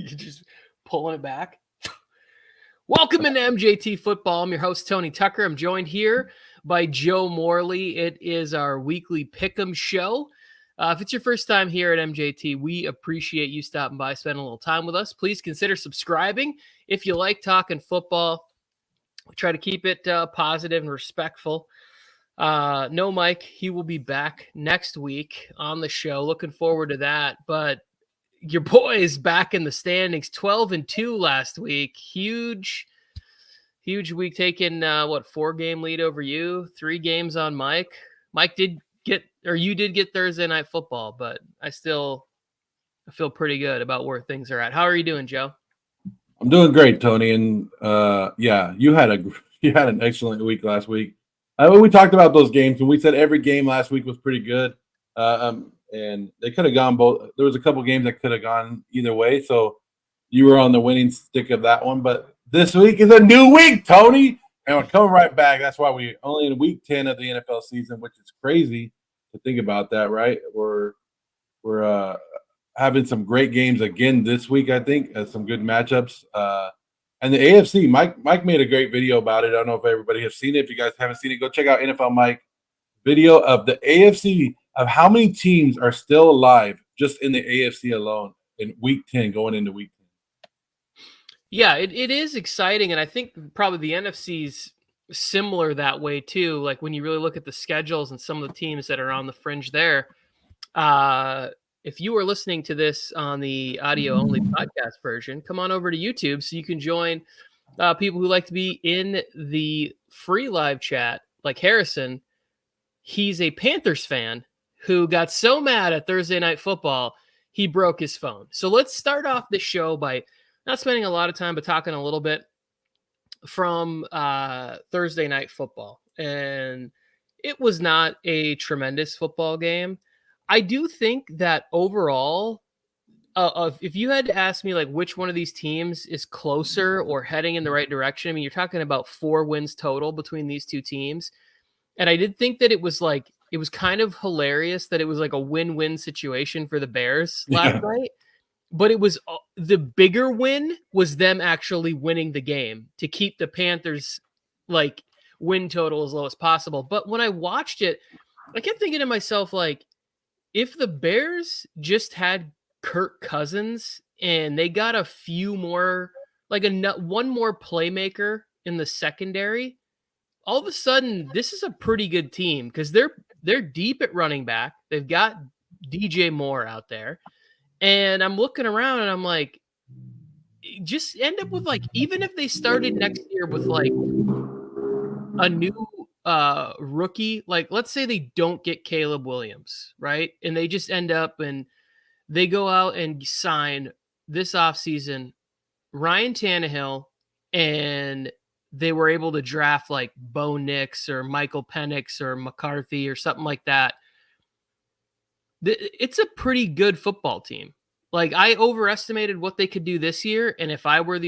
You're just pulling it back. Welcome into MJT Football. I'm your host, Tony Tucker. I'm joined here by Joe Morley. It is our weekly Pick'em show. If it's your first time here at MJT, we appreciate you stopping by, spending a little time with us. Please consider subscribing if you like talking football. We try to keep it positive and respectful. No, Mike, he will be back next week on the show. Looking forward to that. But your boys back in the standings, 12-2 last week. Huge week, taking 4-game lead over you, 3 games on Mike. Mike you did get Thursday night football, but I feel pretty good about where things are at. How are you doing, Joe? I'm doing great, Tony. And you had an excellent week last week. We talked about those games, and we said every game last week was pretty good. And they could have gone both. There was a couple games that could have gone either way. So you were on the winning stick of that one. But this week is a new week, Tony. And we're coming right back. That's why we're only in week 10 of the NFL season, which is crazy to think about that, right? We're having some great games again this week, I think, some good matchups. And the AFC, Mike made a great video about it. I don't know if everybody has seen it. If you guys haven't seen it, go check out NFL Mike video of the AFC, of how many teams are still alive just in the AFC alone in week 10 going into week 10. Yeah, it is exciting, and I think probably the NFC's similar that way too. Like when you really look at the schedules and some of the teams that are on the fringe there. If you are listening to this on the audio-only podcast version, come on over to YouTube so you can join people who like to be in the free live chat, like Harrison. He's a Panthers fan who got so mad at Thursday Night Football, he broke his phone. So let's start off the show by not spending a lot of time, but talking a little bit from Thursday Night Football. And it was not a tremendous football game. I do think that overall, if you had to ask me like which one of these teams is closer or heading in the right direction, I mean, you're talking about 4 wins total between these two teams. And I did think that it was kind of hilarious that it was like a win-win situation for the Bears last night. But it was the bigger win was them actually winning the game to keep the Panthers like win total as low as possible. But when I watched it, I kept thinking to myself, like, if the Bears just had Kirk Cousins and they got a few more, like one more playmaker in the secondary, all of a sudden this is a pretty good team because they're deep at running back. They've got DJ Moore out there. And I'm looking around and I'm like, just end up with like, even if they started next year with like a new rookie, like let's say they don't get Caleb Williams, right? And they just end up and they go out and sign this offseason Ryan Tannehill, and they were able to draft like Bo Nix or Michael Penix or McCarthy or something like that. It's a pretty good football team. Like I overestimated what they could do this year, and if I was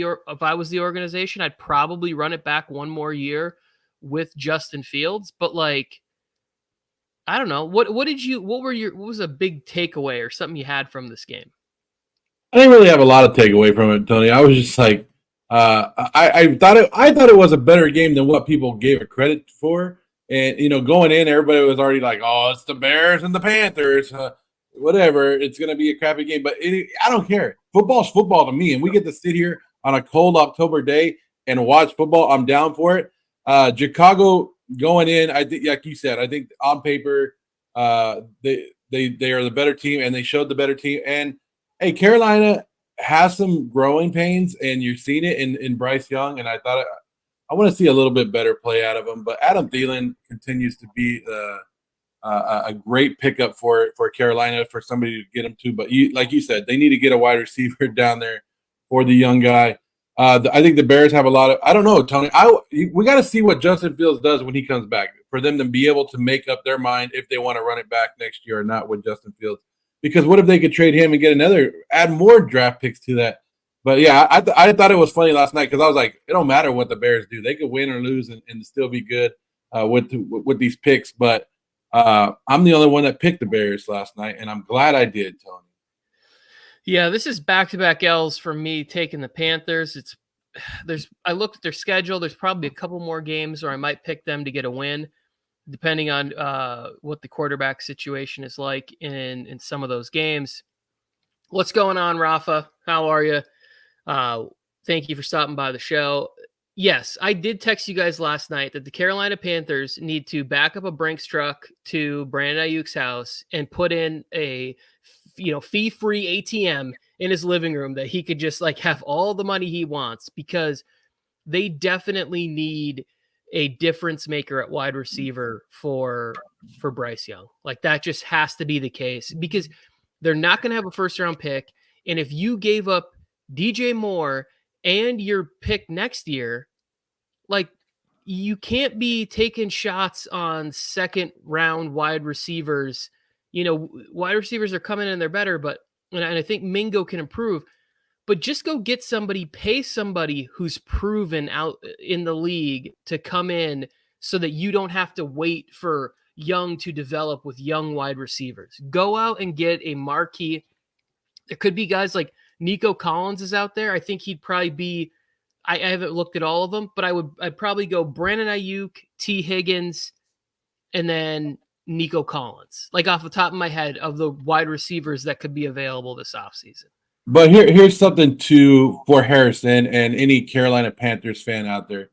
the organization, I'd probably run it back one more year with Justin Fields. But like, I don't know. What was a big takeaway or something you had from this game? I didn't really have a lot of takeaway from it, Tony. I was just like, I thought it was a better game than what people gave it credit for. And, going in, everybody was already like, oh, it's the Bears and the Panthers. Whatever. It's going to be a crappy game. But I don't care. Football's football to me. And we get to sit here on a cold October day and watch football. I'm down for it. Chicago going in, I think, like you said, I think on paper, they are the better team, and they showed the better team. And, hey, Carolina has some growing pains, and you're seeing it in Bryce Young. And I want to see a little bit better play out of him. But Adam Thielen continues to be a great pickup for Carolina, for somebody to get him to. But like you said, they need to get a wide receiver down there for the young guy. I think the Bears have a lot of – I don't know, Tony. We got to see what Justin Fields does when he comes back for them to be able to make up their mind if they want to run it back next year or not with Justin Fields. Because what if they could trade him and add more draft picks to that? But, yeah, I thought it was funny last night because I was like, it don't matter what the Bears do. They could win or lose and still be good with these picks. But I'm the only one that picked the Bears last night, and I'm glad I did, Tony. Yeah, this is back-to-back L's for me taking the Panthers. I looked at their schedule. There's probably a couple more games where I might pick them to get a win, depending on what the quarterback situation is like in some of those games. What's going on, Rafa? How are you? Thank you for stopping by the show. Yes, I did text you guys last night that the Carolina Panthers need to back up a Brinks truck to Brandon Ayuk's house and put in a fee-free ATM in his living room that he could just like have all the money he wants, because they definitely need a difference maker at wide receiver for Bryce Young. Like that just has to be the case, because they're not going to have a first round pick. And if you gave up DJ Moore and your pick next year, like you can't be taking shots on second round wide receivers. Wide receivers are coming in, they're better, but and I think Mingo can improve, but just go get somebody, pay somebody who's proven out in the league to come in so that you don't have to wait for Young to develop with young wide receivers. Go out and get a marquee. There could be guys like Nico Collins is out there. I think he'd probably be, I haven't looked at all of them, but I'd probably go Brandon Ayuk, T. Higgins, and then Nico Collins, like off the top of my head, of the wide receivers that could be available this offseason. But here's something for Harrison and any Carolina Panthers fan out there.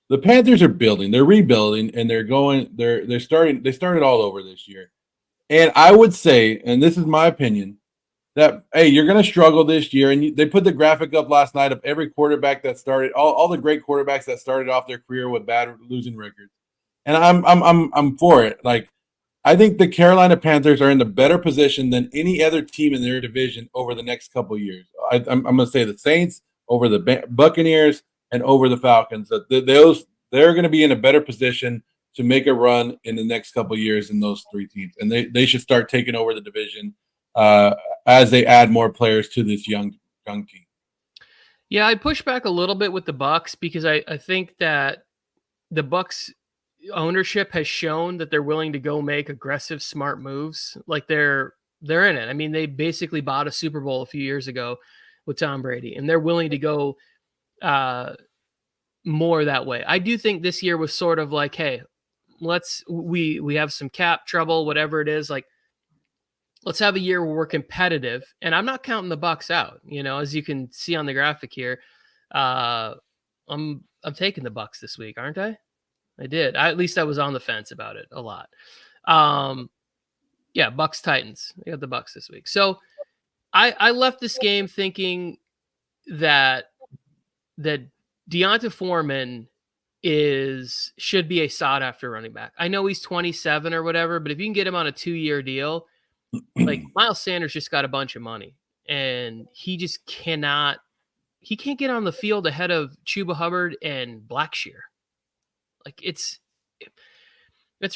The Panthers are building, they're rebuilding, and they started all over this year. And I would say, and this is my opinion, that, hey, you're going to struggle this year. And they put the graphic up last night of every quarterback that started, all the great quarterbacks that started off their career with bad losing records. And I'm for it. Like, I think the Carolina Panthers are in a better position than any other team in their division over the next couple of years. I'm going to say the Saints over the Buccaneers and over the Falcons. They're going to be in a better position to make a run in the next couple of years than those three teams, and they should start taking over the division as they add more players to this young team. Yeah, I'd push back a little bit with the Bucs, because I think that the Bucs ownership has shown that they're willing to go make aggressive, smart moves. Like they're in it. I mean, they basically bought a Super Bowl a few years ago with Tom Brady, and they're willing to go more that way. I do think this year was sort of like, hey, we have some cap trouble, whatever it is. Like, let's have a year where we're competitive. And I'm not counting the Bucs out. As you can see on the graphic here, I'm taking the Bucs this week, aren't I? I did. At least I was on the fence about it a lot. Yeah, Bucs Titans. I got the Bucs this week. So I left this game thinking that D'Onta Foreman should be a sought after running back. I know he's 27 or whatever, but if you can get him on a 2-year deal, like Miles Sanders just got a bunch of money, and he just can't get on the field ahead of Chuba Hubbard and Blackshear. Like it's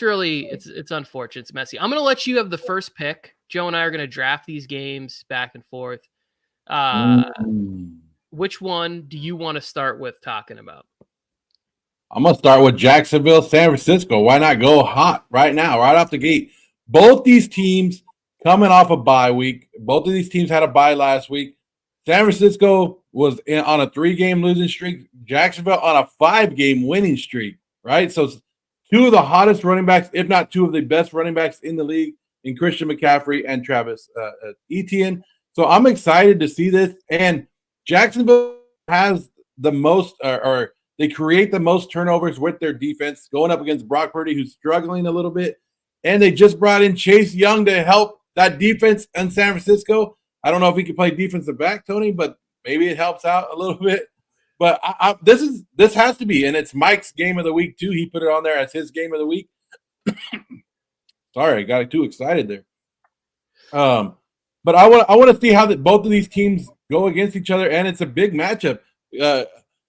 really unfortunate. It's messy. I'm going to let you have the first pick. Joe and I are going to draft these games back and forth. Which one do you want to start with talking about? I'm going to start with Jacksonville, San Francisco. Why not go hot right now, right off the gate? Both these teams coming off a bye week. Both of these teams had a bye last week. San Francisco was on a 3-game losing streak. Jacksonville on a 5-game winning streak, right? So two of the hottest running backs, if not two of the best running backs in the league, in Christian McCaffrey and Travis Etienne. So I'm excited to see this. And Jacksonville has the most, or they create the most turnovers with their defense, going up against Brock Purdy, who's struggling a little bit. And they just brought in Chase Young to help that defense in San Francisco. I don't know if he can play defensive back, Tony, but maybe it helps out a little bit. But this has to be, and it's Mike's game of the week too. He put it on there as his game of the week. Sorry, I got too excited there. But I want to see how both of these teams go against each other, and it's a big matchup.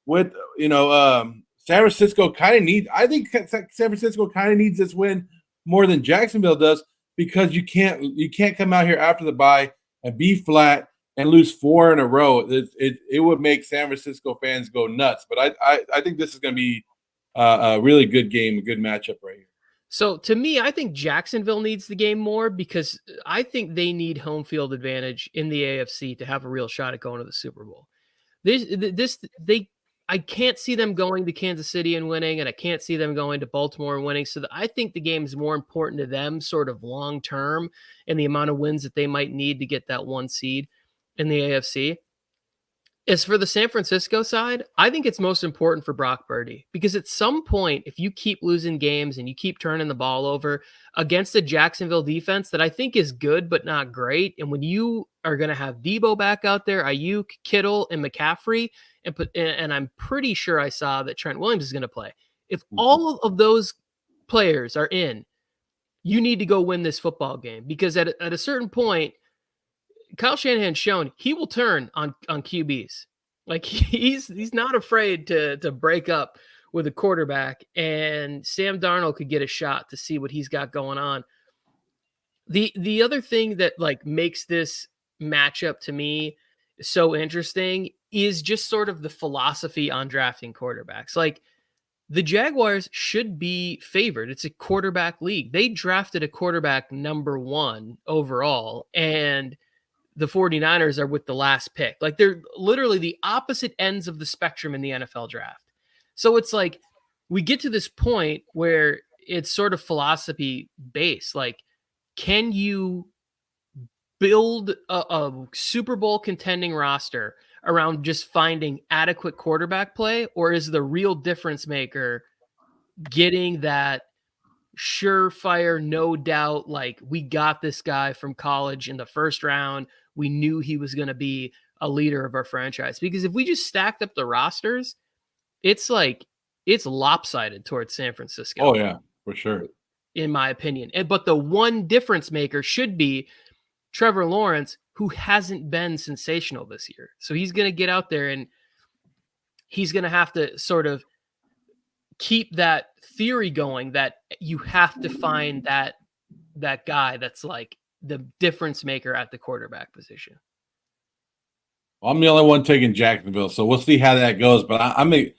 With San Francisco kind of needs. I think San Francisco kind of needs this win more than Jacksonville does, because you can't come out here after the bye and be flat and lose 4 in a row. It would make San Francisco fans go nuts. But I think this is going to be a really good game, a good matchup right here. So to me, I think Jacksonville needs the game more because I think they need home field advantage in the AFC to have a real shot at going to the Super Bowl. They I can't see them going to Kansas City and winning, and I can't see them going to Baltimore and winning. So I think the game is more important to them, sort of long term, and the amount of wins that they might need to get that one seed in the AFC. As for the San Francisco side, I think it's most important for Brock Purdy because at some point, if you keep losing games and you keep turning the ball over against a Jacksonville defense that I think is good but not great, and when you are going to have Debo back out there, Ayuk, Kittle, and McCaffrey, and I'm pretty sure I saw that Trent Williams is going to play. If all of those players are in, you need to go win this football game because at a certain point, Kyle Shanahan's shown he will turn on QBs. Like he's not afraid to break up with a quarterback, and Sam Darnold could get a shot to see what he's got going on. The other thing that like makes this matchup to me so interesting is just sort of the philosophy on drafting quarterbacks. Like the Jaguars should be favored. It's a quarterback league. They drafted a quarterback number 1 overall, and the 49ers are with the last pick. Like they're literally the opposite ends of the spectrum in the NFL draft. So it's like we get to this point where it's sort of philosophy based. Like, can you build a Super Bowl contending roster around just finding adequate quarterback play, or is the real difference maker getting that surefire, no doubt, like we got this guy from college in the first round. We knew he was going to be a leader of our franchise. Because if we just stacked up the rosters, it's like it's lopsided towards San Francisco. Oh yeah, for sure. In my opinion. But the one difference maker should be Trevor Lawrence, who hasn't been sensational this year. So he's going to get out there and he's going to have to sort of keep that theory going that you have to find that guy that's like the difference maker at the quarterback position. Well, I'm the only one taking Jacksonville, so we'll see how that goes. But I mean,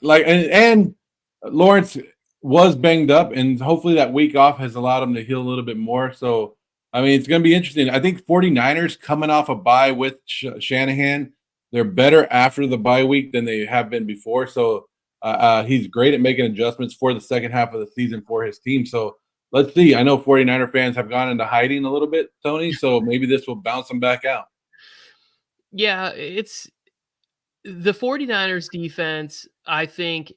like, and Lawrence was banged up, and hopefully that week off has allowed him to heal a little bit more. So, I mean, it's going to be interesting. I think 49ers coming off a bye with Shanahan, they're better after the bye week than they have been before. So he's great at making adjustments for the second half of the season for his team. So let's see. I know 49er fans have gone into hiding a little bit, Tony, so maybe this will bounce them back out. Yeah, it's the 49ers defense, I think,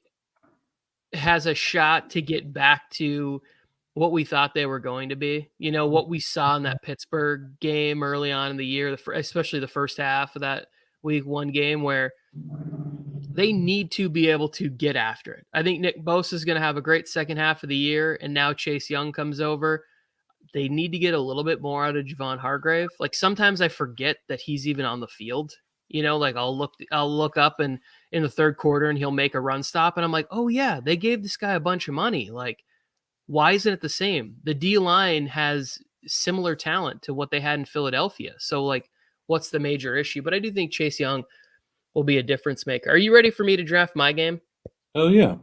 has a shot to get back to what we thought they were going to be. You know, what we saw in that Pittsburgh game early on in the year, especially the first half of that week 1 game where they need to be able to get after it. I think Nick Bosa is going to have a great second half of the year, and now Chase Young comes over. They need to get a little bit more out of Javon Hargrave. Like sometimes I forget that he's even on the field. You know, like I'll look up and in the third quarter and he'll make a run stop, and I'm like, oh yeah, they gave this guy a bunch of money. Like, why isn't it the same? The D line has similar talent to what they had in Philadelphia. So like, what's the major issue? But I do think Chase Young will be a difference maker. Are you ready for me to draft my game? Oh yeah.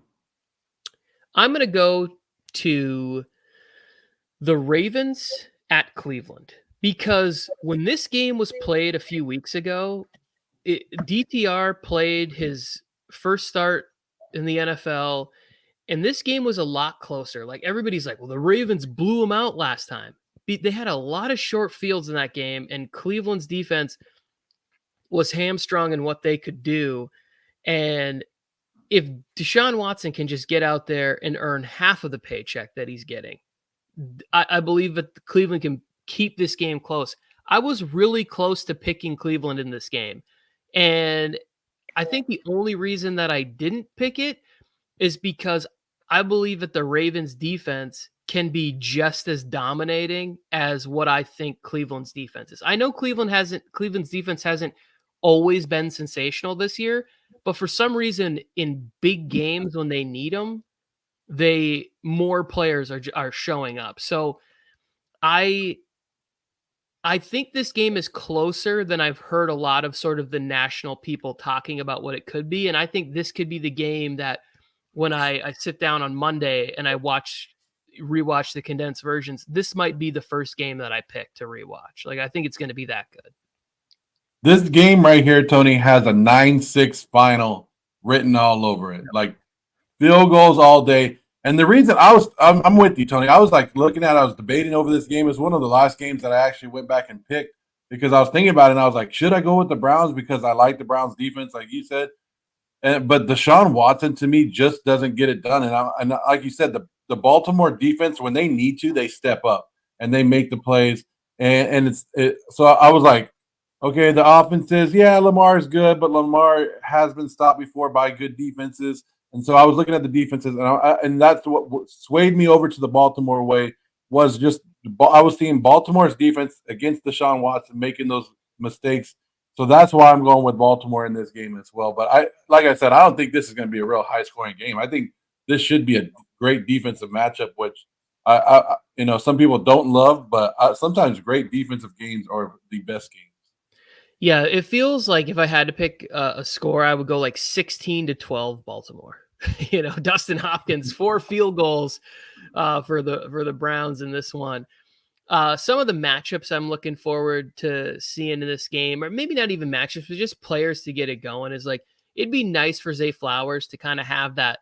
I'm going to go to the Ravens at Cleveland because when this game was played a few weeks ago, DTR played his first start in the NFL, and this game was a lot closer. Like everybody's like, well, the Ravens blew them out last time. They had a lot of short fields in that game, and Cleveland's defense was hamstrung in what they could do. And if Deshaun Watson can just get out there and earn half of the paycheck that he's getting, I believe that Cleveland can keep this game close. I was really close to picking Cleveland in this game. And I think the only reason that I didn't pick it is because I believe that the Ravens defense can be just as dominating as what I think Cleveland's defense is. I know Cleveland's defense hasn't always been sensational this year, but for some reason in big games when they need them, more players are showing up. So I think this game is closer than I've heard a lot of sort of the national people talking about what it could be. And I think this could be the game that when I sit down on Monday and I watch, rewatch the condensed versions, this might be the first game that I pick to rewatch. Like, I think it's going to be that good. This game right here, Tony, has a 9-6 final written all over it. Like field goals all day. And the reason I'm with you, Tony. I was like looking at it, I was debating over this game. It's one of the last games that I actually went back and picked because I was thinking about it and I was like, should I go with the Browns because I like the Browns defense, like you said? But Deshaun Watson to me just doesn't get it done. And like you said, the Baltimore defense, when they need to, they step up and they make the plays. So I was like, okay, the offense is, yeah, Lamar is good, but Lamar has been stopped before by good defenses. And so I was looking at the defenses, and that's what swayed me over to the Baltimore way was just I was seeing Baltimore's defense against Deshaun Watson making those mistakes. So that's why I'm going with Baltimore in this game as well. But like I said, I don't think this is going to be a real high-scoring game. I think this should be a great defensive matchup, which some people don't love, but sometimes great defensive games are the best games. Yeah, it feels like if I had to pick a score, I would go like 16-12 Baltimore. Dustin Hopkins, 4 field goals for the Browns in this one. Some of the matchups I'm looking forward to seeing in this game, or maybe not even matchups, but just players to get it going, is like it'd be nice for Zay Flowers to kind of have that.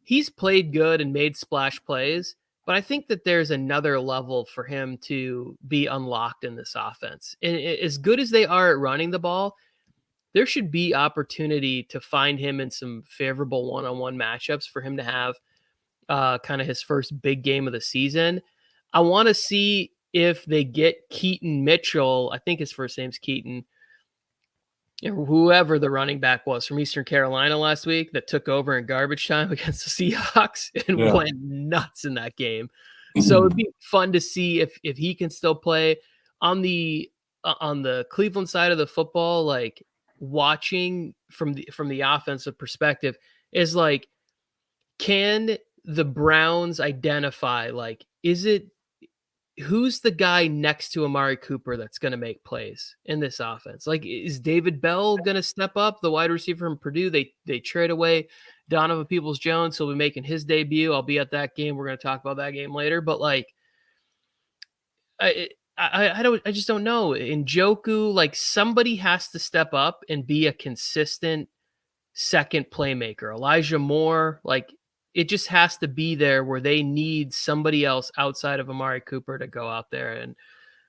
He's played good and made splash plays, but I think that there's another level for him to be unlocked in this offense. And as good as they are at running the ball, there should be opportunity to find him in some favorable one-on-one matchups for him to have kind of his first big game of the season. I want to see if they get Keaton Mitchell, I think his first name's Keaton, whoever the running back was from Eastern Carolina last week that took over in garbage time against the Seahawks and went nuts in that game. So it'd be fun to see if he can still play on the Cleveland side of the football. Like watching from the offensive perspective is like, can the Browns identify, like, who's the guy next to Amari Cooper that's going to make plays in this offense? Like, is David Bell going to step up, the wide receiver from Purdue? They trade away Donovan Peoples-Jones. He'll be making his debut. I'll be at that game. We're going to talk about that game later. But like, I just don't know. Njoku, like somebody has to step up and be a consistent second playmaker. Elijah Moore, like, it just has to be there where they need somebody else outside of Amari Cooper to go out there. And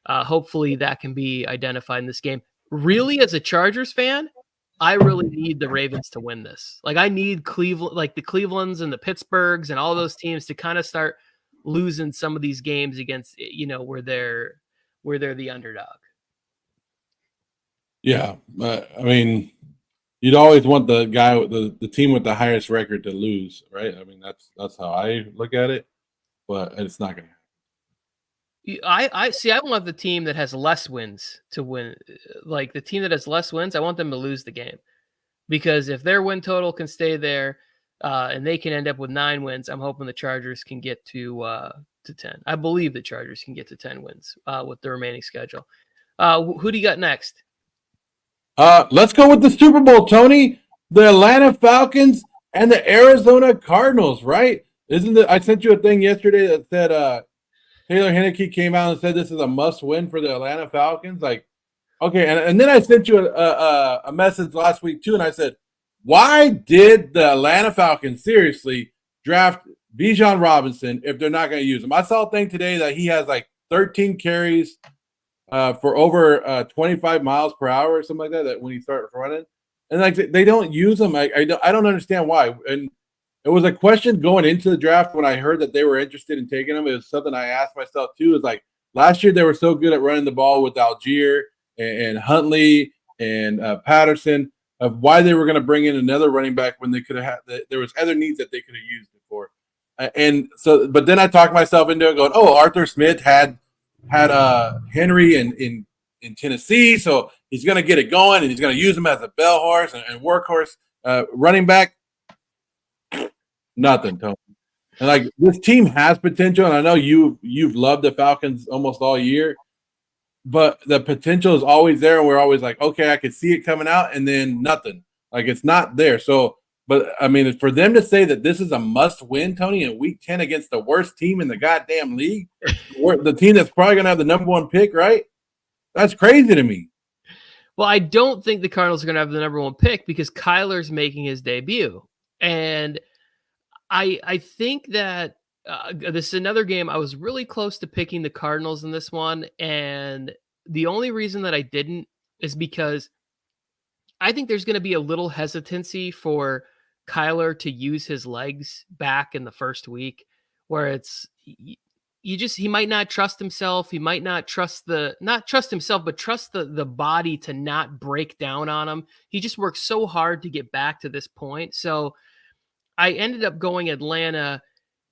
hopefully that can be identified in this game. Really, as a Chargers fan, I really need the Ravens to win this. Like, I need Cleveland, like the Clevelands and the Pittsburghs and all those teams to kind of start losing some of these games against, where they're the underdog. Yeah. I mean, you'd always want the guy with the team with the highest record to lose, right? I mean, that's how I look at it, but it's not going to happen. I see. I want the team that has less wins to win. Like the team that has less wins, I want them to lose the game, because if their win total can stay there and they can end up with 9 wins, I'm hoping the Chargers can get to 10. I believe the Chargers can get to 10 wins with the remaining schedule. Who do you got next? Let's go with the Super Bowl, Tony. The Atlanta Falcons and the Arizona Cardinals, right? I sent you a thing yesterday that said Taylor Heinicke came out and said this is a must-win for the Atlanta Falcons. Like, okay, and then I sent you a message last week too, and I said, why did the Atlanta Falcons seriously draft Bijan Robinson if they're not going to use him? I saw a thing today that he has like 13 carries for over 25 miles per hour or something like that when he started running. And like they don't use him. I don't understand why. And it was a question going into the draft when I heard that they were interested in taking him. It was something I asked myself too. Is like last year they were so good at running the ball with Algier and Huntley and Patterson, of why they were going to bring in another running back when they could have had there was other needs that they could have used it for. And so, but then I talked myself into it going, oh, Arthur Smith had Henry in Tennessee, so he's going to get it going, and he's going to use him as a bell horse and workhorse running back. Nothing, Tony. And like this team has potential, and I know you've loved the Falcons almost all year, but the potential is always there, and we're always like, okay, I could see it coming out, and then nothing. Like it's not there. So But I mean, for them to say that this is a must-win, Tony, in Week 10 against the worst team in the goddamn league, the team that's probably going to have the number one pick, right? That's crazy to me. Well, I don't think the Cardinals are going to have the number one pick because Kyler's making his debut, and I think that this is another game. I was really close to picking the Cardinals in this one, and the only reason that I didn't is because I think there's going to be a little hesitancy for Kyler to use his legs back in the first week, where it's he might not trust himself. He might not trust not trust himself, but trust the body to not break down on him. He just worked so hard to get back to this point. So I ended up going Atlanta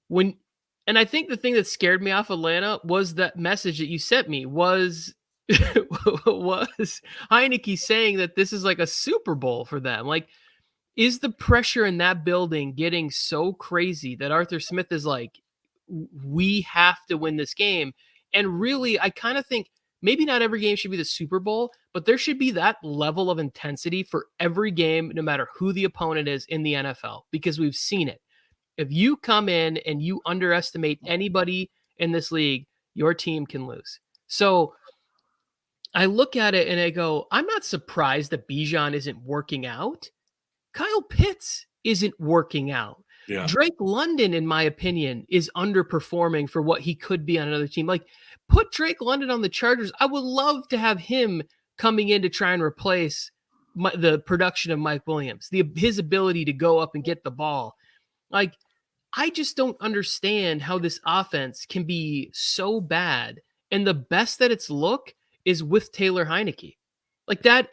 when, and I think the thing that scared me off Atlanta was that message that you sent me was was Heineke saying that this is like a Super Bowl for them. Like, is the pressure in that building getting so crazy that Arthur Smith is like, we have to win this game? And really, I kind of think maybe not every game should be the Super Bowl, but there should be that level of intensity for every game, no matter who the opponent is in the NFL, because we've seen it. If you come in and you underestimate anybody in this league, your team can lose. So I look at it and I go, I'm not surprised that Bijan isn't working out. Kyle Pitts isn't working out. Yeah. Drake London, in my opinion, is underperforming for what he could be on another team. Like, put Drake London on the Chargers. I would love to have him coming in to try and replace the production of Mike Williams, his ability to go up and get the ball. Like, I just don't understand how this offense can be so bad. And the best that it's looked is with Taylor Heineke. Like, that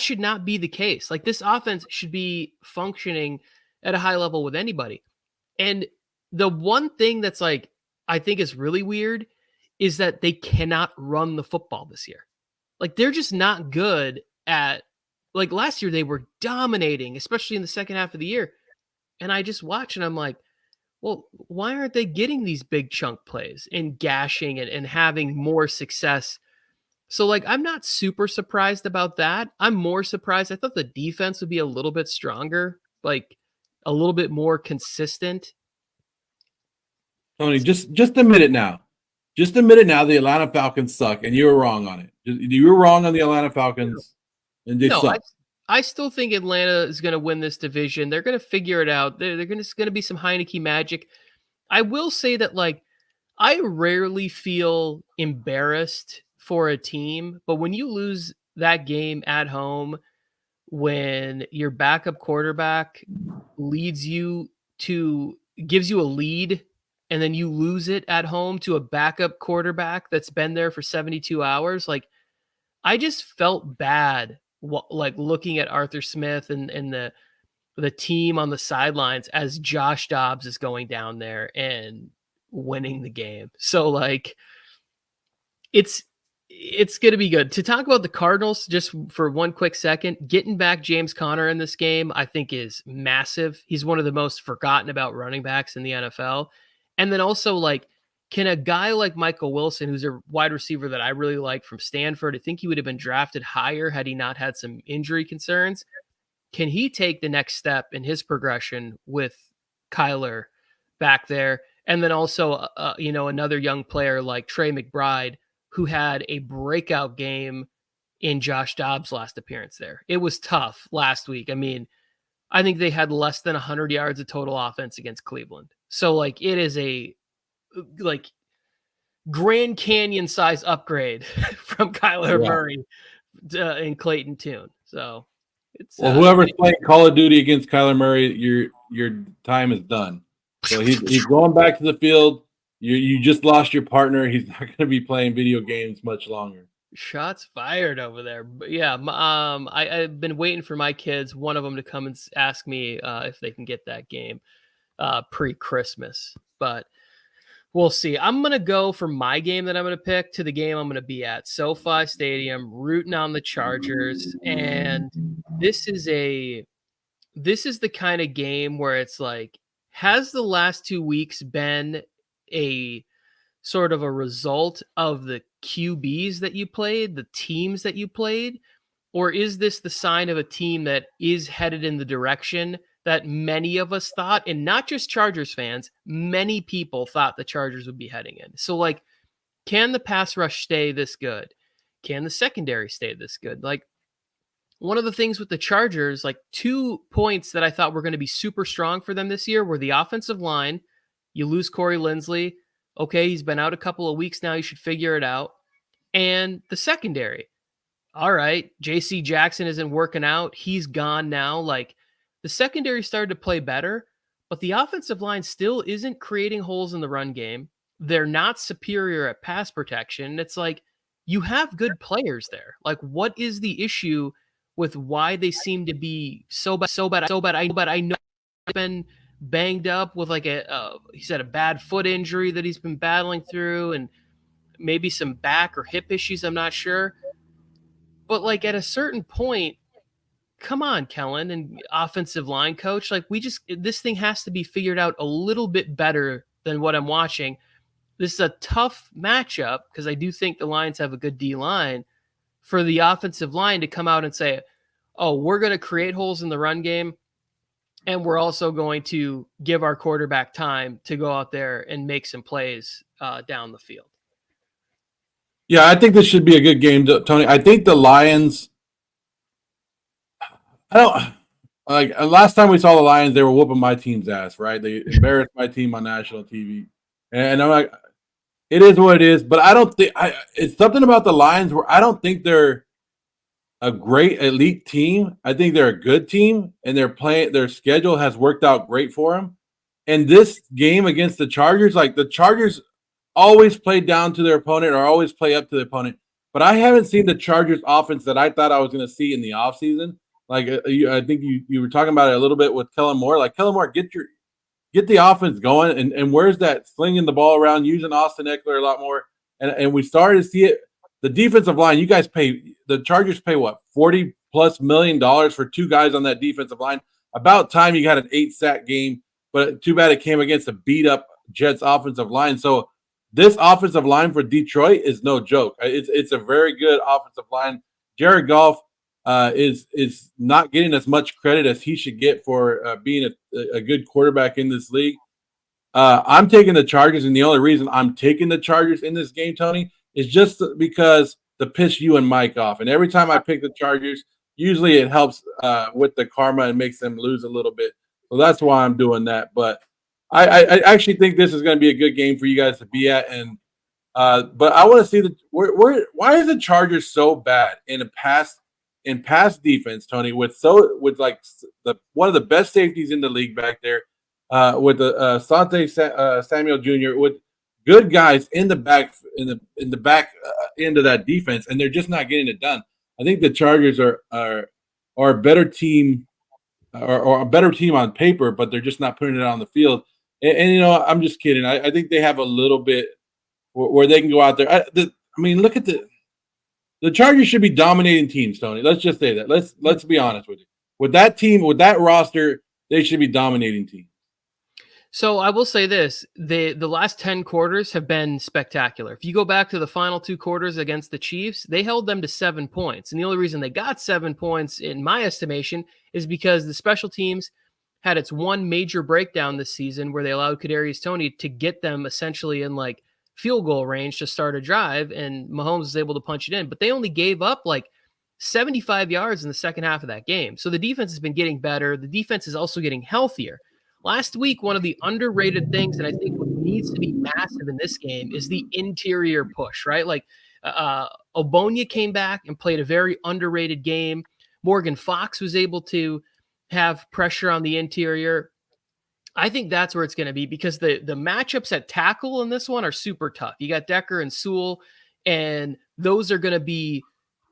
should not be the case. Like, this offense should be functioning at a high level with anybody. And the one thing that's like, I think is really weird is that they cannot run the football this year. Like, they're just not good at, like, last year they were dominating, especially in the second half of the year. And I just watch and I'm like, well, why aren't they getting these big chunk plays and gashing and having more success? So, like, I'm not super surprised about that. I'm more surprised. I thought the defense would be a little bit stronger, like a little bit more consistent. Tony, just admit it now. Just admit it now. The Atlanta Falcons suck, and you were wrong on it. You were wrong on the Atlanta Falcons, and they suck. I still think Atlanta is going to win this division. They're going to figure it out. They're going to be some Heineke magic. I will say that, like, I rarely feel embarrassed for a team, but when you lose that game at home, when your backup quarterback gives you a lead, and then you lose it at home to a backup quarterback that's been there for 72 hours, like, I just felt bad, like, looking at Arthur Smith and the team on the sidelines as Josh Dobbs is going down there and winning the game. So, like, it's going to be good. To talk about the Cardinals just for one quick second, getting back James Conner in this game, I think, is massive. He's one of the most forgotten about running backs in the NFL. And then also, like, can a guy like Michael Wilson, who's a wide receiver that I really like from Stanford, I think he would have been drafted higher had he not had some injury concerns. Can he take the next step in his progression with Kyler back there? And then also, another young player like Trey McBride, who had a breakout game in Josh Dobbs' last appearance there. It was tough last week. I mean, I think they had less than 100 yards of total offense against Cleveland. So, like, it is a, like, Grand Canyon size upgrade from Kyler Murray and Clayton Tune. So, it's whoever's playing Call of Duty against Kyler Murray, your time is done. So he's going back to the field. You just lost your partner. He's not going to be playing video games much longer. Shots fired over there. But yeah, I've been waiting for my kids, one of them, to come and ask me if they can get that game pre-Christmas. But we'll see. I'm going to go from my game that I'm going to pick to the game I'm going to be at. SoFi Stadium, rooting on the Chargers. And this is the kind of game where it's like, has the last 2 weeks been a sort of a result of the QBs that you played, the teams that you played? Or is this the sign of a team that is headed in the direction that many of us thought, and not just Chargers fans, many people thought the Chargers would be heading in? So, like, can the pass rush stay this good? Can the secondary stay this good? Like, one of the things with the Chargers, like 2 points that I thought were going to be super strong for them this year were the offensive line. You lose Corey Linsley. Okay, he's been out a couple of weeks now. You should figure it out. And the secondary. All right, JC Jackson isn't working out. He's gone now. Like, the secondary started to play better, but the offensive line still isn't creating holes in the run game. They're not superior at pass protection. It's like, you have good players there. Like, what is the issue with why they seem to be so bad? I know he's been banged up with like he's had a bad foot injury that he's been battling through, and maybe some back or hip issues. I'm not sure. But like, at a certain point, come on, Kellen and offensive line coach. Like, this thing has to be figured out a little bit better than what I'm watching. This is a tough matchup because I do think the Lions have a good D line. For the offensive line to come out and say, oh, we're going to create holes in the run game, and we're also going to give our quarterback time to go out there and make some plays down the field. Yeah, I think this should be a good game, Tony. I think the Lions. I don't like last time we saw the Lions, they were whooping my team's ass, right? They embarrassed my team on national TV, and I'm like, it is what it is. But I don't think it's something about the Lions where I don't think they're a great elite team. I think they're a good team, and their schedule has worked out great for them. And this game against the Chargers, like the Chargers always play down to their opponent or always play up to the opponent. But I haven't seen the Chargers offense that I thought I was going to see in the offseason. Like I think you were talking about it a little bit with Kellen Moore. Like, Kellen Moore, get the offense going, and where's that slinging the ball around, using Austin Ekeler a lot more. And we started to see it. The defensive line, the Chargers pay what, $40+ million for 2 guys on that defensive line. About time you got an 8-sack game, but too bad it came against a beat up Jets offensive line. So this offensive line for Detroit is no joke. It's a very good offensive line. Jared Goff is not getting as much credit as he should get for being a good quarterback in this league. I'm taking the Chargers, and the only reason I'm taking the Chargers in this game, Tony, is just because to piss you and Mike off. And every time I pick the Chargers, usually it helps with the karma and makes them lose a little bit. So that's why I'm doing that. But I actually think this is going to be a good game for you guys to be at. And but I want to see why is the Chargers so bad in pass defense, Tony, with like one of the best safeties in the league back there, with Sante Samuel Jr., with good guys in the back end of that defense, and they're just not getting it done. I think the Chargers are a better team, or a better team on paper, but they're just not putting it on the field. And I'm just kidding. I think they have a little bit where they can go out there. I mean, look at the Chargers should be dominating teams, Tony. Let's just say that. Let's be honest with you. With that team, with that roster, they should be dominating teams. So I will say this, the last 10 quarters have been spectacular. If you go back to the final 2 quarters against the Chiefs, they held them to 7 points. And the only reason they got 7 points, in my estimation, is because the special teams had its one major breakdown this season where they allowed Kadarius Toney to get them essentially in like field goal range to start a drive, and Mahomes was able to punch it in. But they only gave up like 75 yards in the second half of that game. So the defense has been getting better. The defense is also getting healthier. Last week, one of the underrated things that I think needs to be massive in this game is the interior push, right? Like Ogbonnia came back and played a very underrated game. Morgan Fox was able to have pressure on the interior. I think that's where it's going to be, because the matchups at tackle in this one are super tough. You got Decker and Sewell, and those are going to be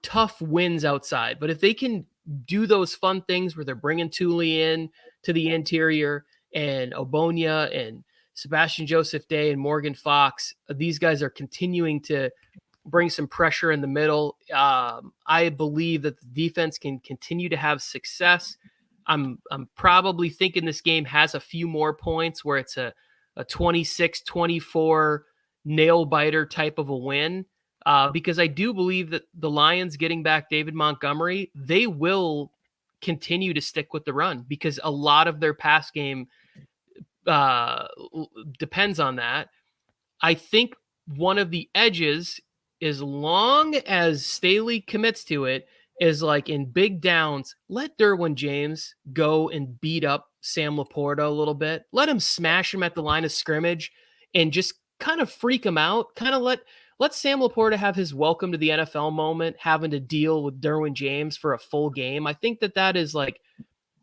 tough wins outside. But if they can do those fun things where they're bringing Thule in to the interior, and Ogbonnia and Sebastian Joseph Day and Morgan Fox, these guys are continuing to bring some pressure in the middle. I believe that the defense can continue to have success. I'm probably thinking this game has a few more points where it's a 26-24 nail biter type of a win. because I do believe that the Lions getting back David Montgomery, they will continue to stick with the run because a lot of their pass game depends on that. I think one of the edges, as long as Staley commits to it, is like in big downs, let Derwin James go and beat up Sam Laporta a little bit. Let him smash him at the line of scrimmage and just kind of freak him out. Kind of let Sam Laporta have his welcome to the NFL moment, having to deal with Derwin James for a full game. I think that is like,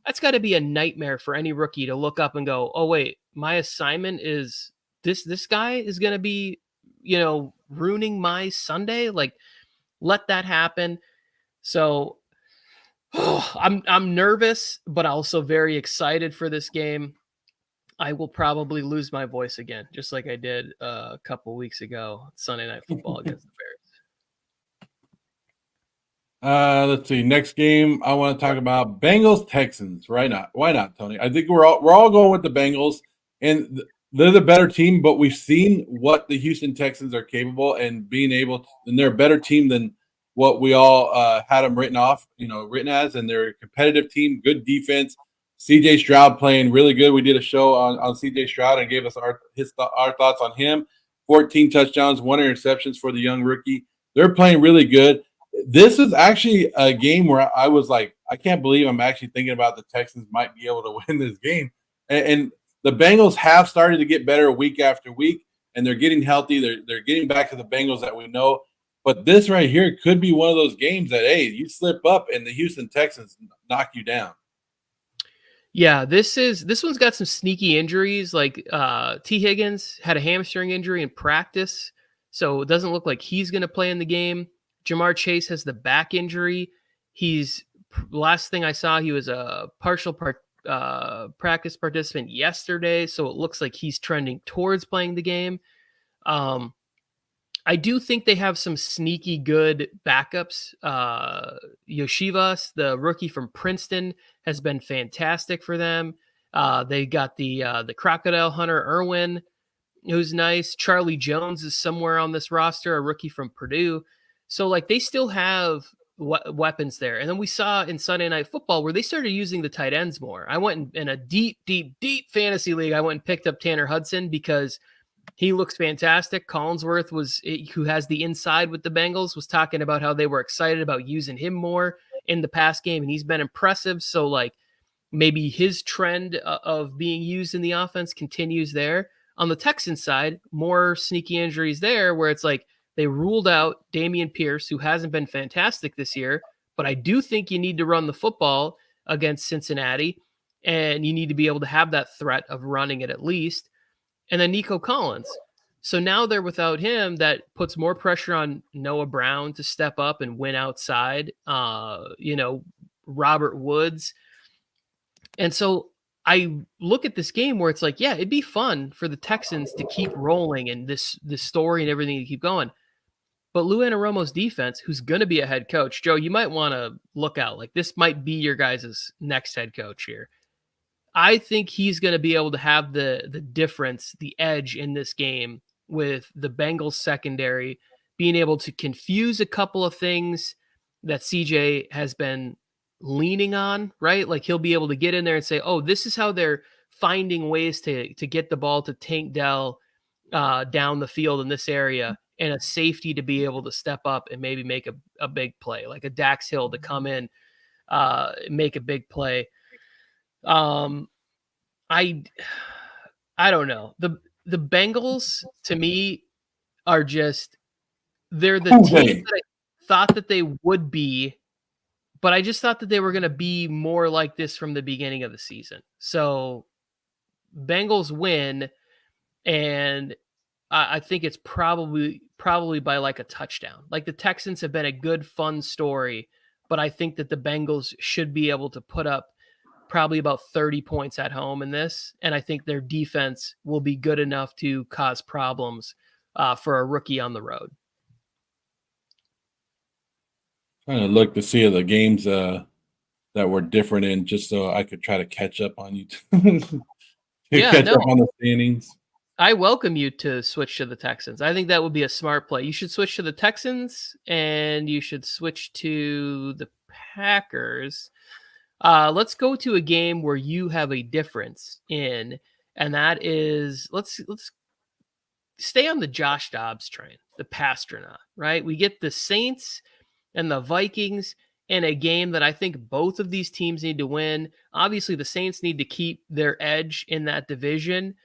that's got to be a nightmare for any rookie to look up and go, oh, wait, my assignment is this guy is going to be, ruining my Sunday. Like, let that happen. So I'm nervous, but also very excited for this game. I will probably lose my voice again, just like I did a couple weeks ago, Sunday Night Football against the Bears. Let's see. Next game, I want to talk about Bengals Texans. Why not, Tony? I think we're all going with the Bengals, and they're the better team. But we've seen what the Houston Texans are capable, and and they're a better team than what we all had them written as. And they're a competitive team, good defense. C.J. Stroud playing really good. We did a show on C.J. Stroud and gave us our thoughts on him. 14 touchdowns, 1 interceptions for the young rookie. They're playing really good. This is actually a game where I was like, I can't believe I'm actually thinking about the Texans might be able to win this game. And the Bengals have started to get better week after week, and they're getting healthy. They're getting back to the Bengals that we know. But this right here could be one of those games that, hey, you slip up and the Houston Texans knock you down. Yeah, this one's got some sneaky injuries. Like T. Higgins had a hamstring injury in practice, so it doesn't look like he's going to play in the game. Jamar Chase has the back injury. Last thing I saw, he was a partial practice participant yesterday, so it looks like he's trending towards playing the game. I do think they have some sneaky good backups. Yoshivas, the rookie from Princeton, has been fantastic for them. They got the Crocodile Hunter Irwin, who's nice. Charlie Jones is somewhere on this roster, a rookie from Purdue. So, like, they still have weapons there. And then we saw in Sunday Night Football where they started using the tight ends more. I went in a deep fantasy league. I went and picked up Tanner Hudson because he looks fantastic. Collinsworth, who has the inside with the Bengals, was talking about how they were excited about using him more in the pass game, and he's been impressive. So, like, maybe his trend of being used in the offense continues there. On the Texans side, more sneaky injuries there where it's like they ruled out Dameon Pierce, who hasn't been fantastic this year, but I do think you need to run the football against Cincinnati, and you need to be able to have that threat of running it at least. And then Nico Collins. So now they're without him. That puts more pressure on Noah Brown to step up and win outside, Robert Woods. And so I look at this game where it's like, yeah, it'd be fun for the Texans to keep rolling and this story and everything to keep going. But Lou Anarumo's defense, who's going to be a head coach, Joe, you might want to look out. Like, this might be your guys' next head coach here. I think he's going to be able to have the difference, the edge in this game with the Bengals secondary being able to confuse a couple of things that CJ has been leaning on, right? Like, he'll be able to get in there and say, oh, this is how they're finding ways to get the ball to Tank Dell down the field in this area, and a safety to be able to step up and maybe make a big play, like a Dax Hill to come in, make a big play. I don't know. The Bengals to me are just, they're the team that I thought that they would be, but I just thought that they were going to be more like this from the beginning of the season. So Bengals win, and I think it's probably by like a touchdown. Like, the Texans have been a good, fun story, but I think that the Bengals should be able to put up probably about 30 points at home in this. And I think their defense will be good enough to cause problems for a rookie on the road. Trying to look to see the games that were different in, just so I could try to catch up on you. Catch up on the standings. I welcome you to switch to the Texans. I think that would be a smart play. You should switch to the Texans and you should switch to the Packers. Let's go to a game where you have a difference in, and that is let's stay on the Josh Dobbs train, the Pasternak, right? We get the Saints and the Vikings in a game that I think both of these teams need to win. Obviously, the Saints need to keep their edge in that division,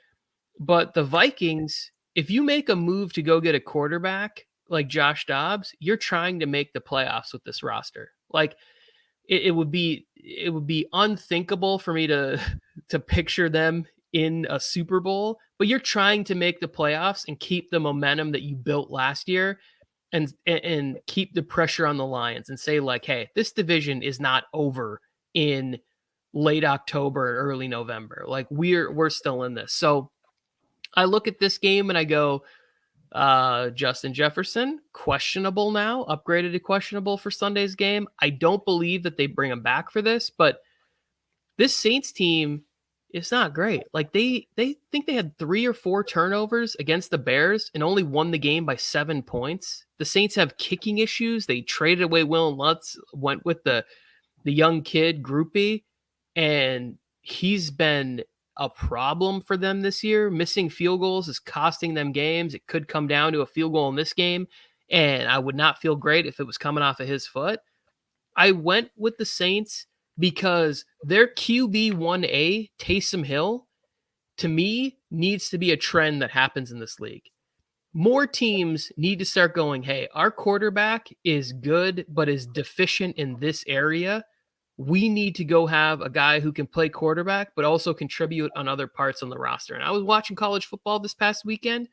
but the Vikings, if you make a move to go get a quarterback like Josh Dobbs, you're trying to make the playoffs with this roster. Like it would be unthinkable for me to to picture them in a Super Bowl, but you're trying to make the playoffs and keep the momentum that you built last year and keep the pressure on the Lions and say like, hey, this division is not over in late October, early November. Like we're still in this. So I look at this game and I go, Justin Jefferson, questionable now, upgraded to questionable for Sunday's game. I don't believe that they bring him back for this, but this Saints team is not great. Like they think they had 3 or 4 turnovers against the Bears and only won the game by 7 points. The Saints have kicking issues. They traded away Will Lutz, went with the young kid Groupie, and he's been a problem for them this year. Missing field goals is costing them games. It could come down to a field goal in this game, and I would not feel great if it was coming off of his foot. I went with the Saints because their QB1A, Taysom Hill, to me, needs to be a trend that happens in this league. More teams need to start going, hey, our quarterback is good, but is deficient in this area. We need to go have a guy who can play quarterback, but also contribute on other parts on the roster. And I was watching college football this past weekend,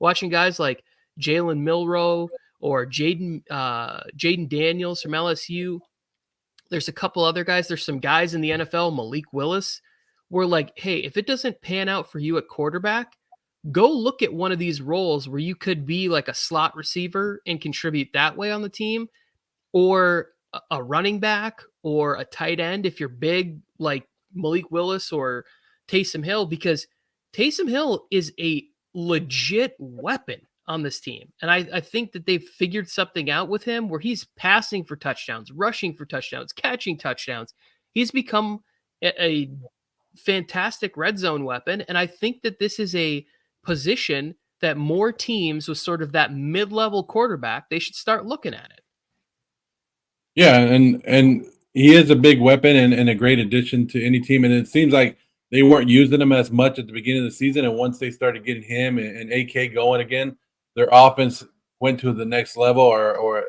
watching guys like Jalen Milroe or Jaden Daniels from LSU. There's a couple other guys. There's some guys in the NFL, Malik Willis. We're like, hey, if it doesn't pan out for you at quarterback, go look at one of these roles where you could be like a slot receiver and contribute that way on the team, or a running back or a tight end if you're big like Malik Willis or Taysom Hill, because Taysom Hill is a legit weapon on this team. And I think that they've figured something out with him where he's passing for touchdowns, rushing for touchdowns, catching touchdowns. He's become a fantastic red zone weapon. And I think that this is a position that more teams with sort of that mid-level quarterback, they should start looking at it. Yeah, and he is a big weapon and a great addition to any team. And it seems like they weren't using him as much at the beginning of the season. And once they started getting him and AK going again, their offense went to the next level or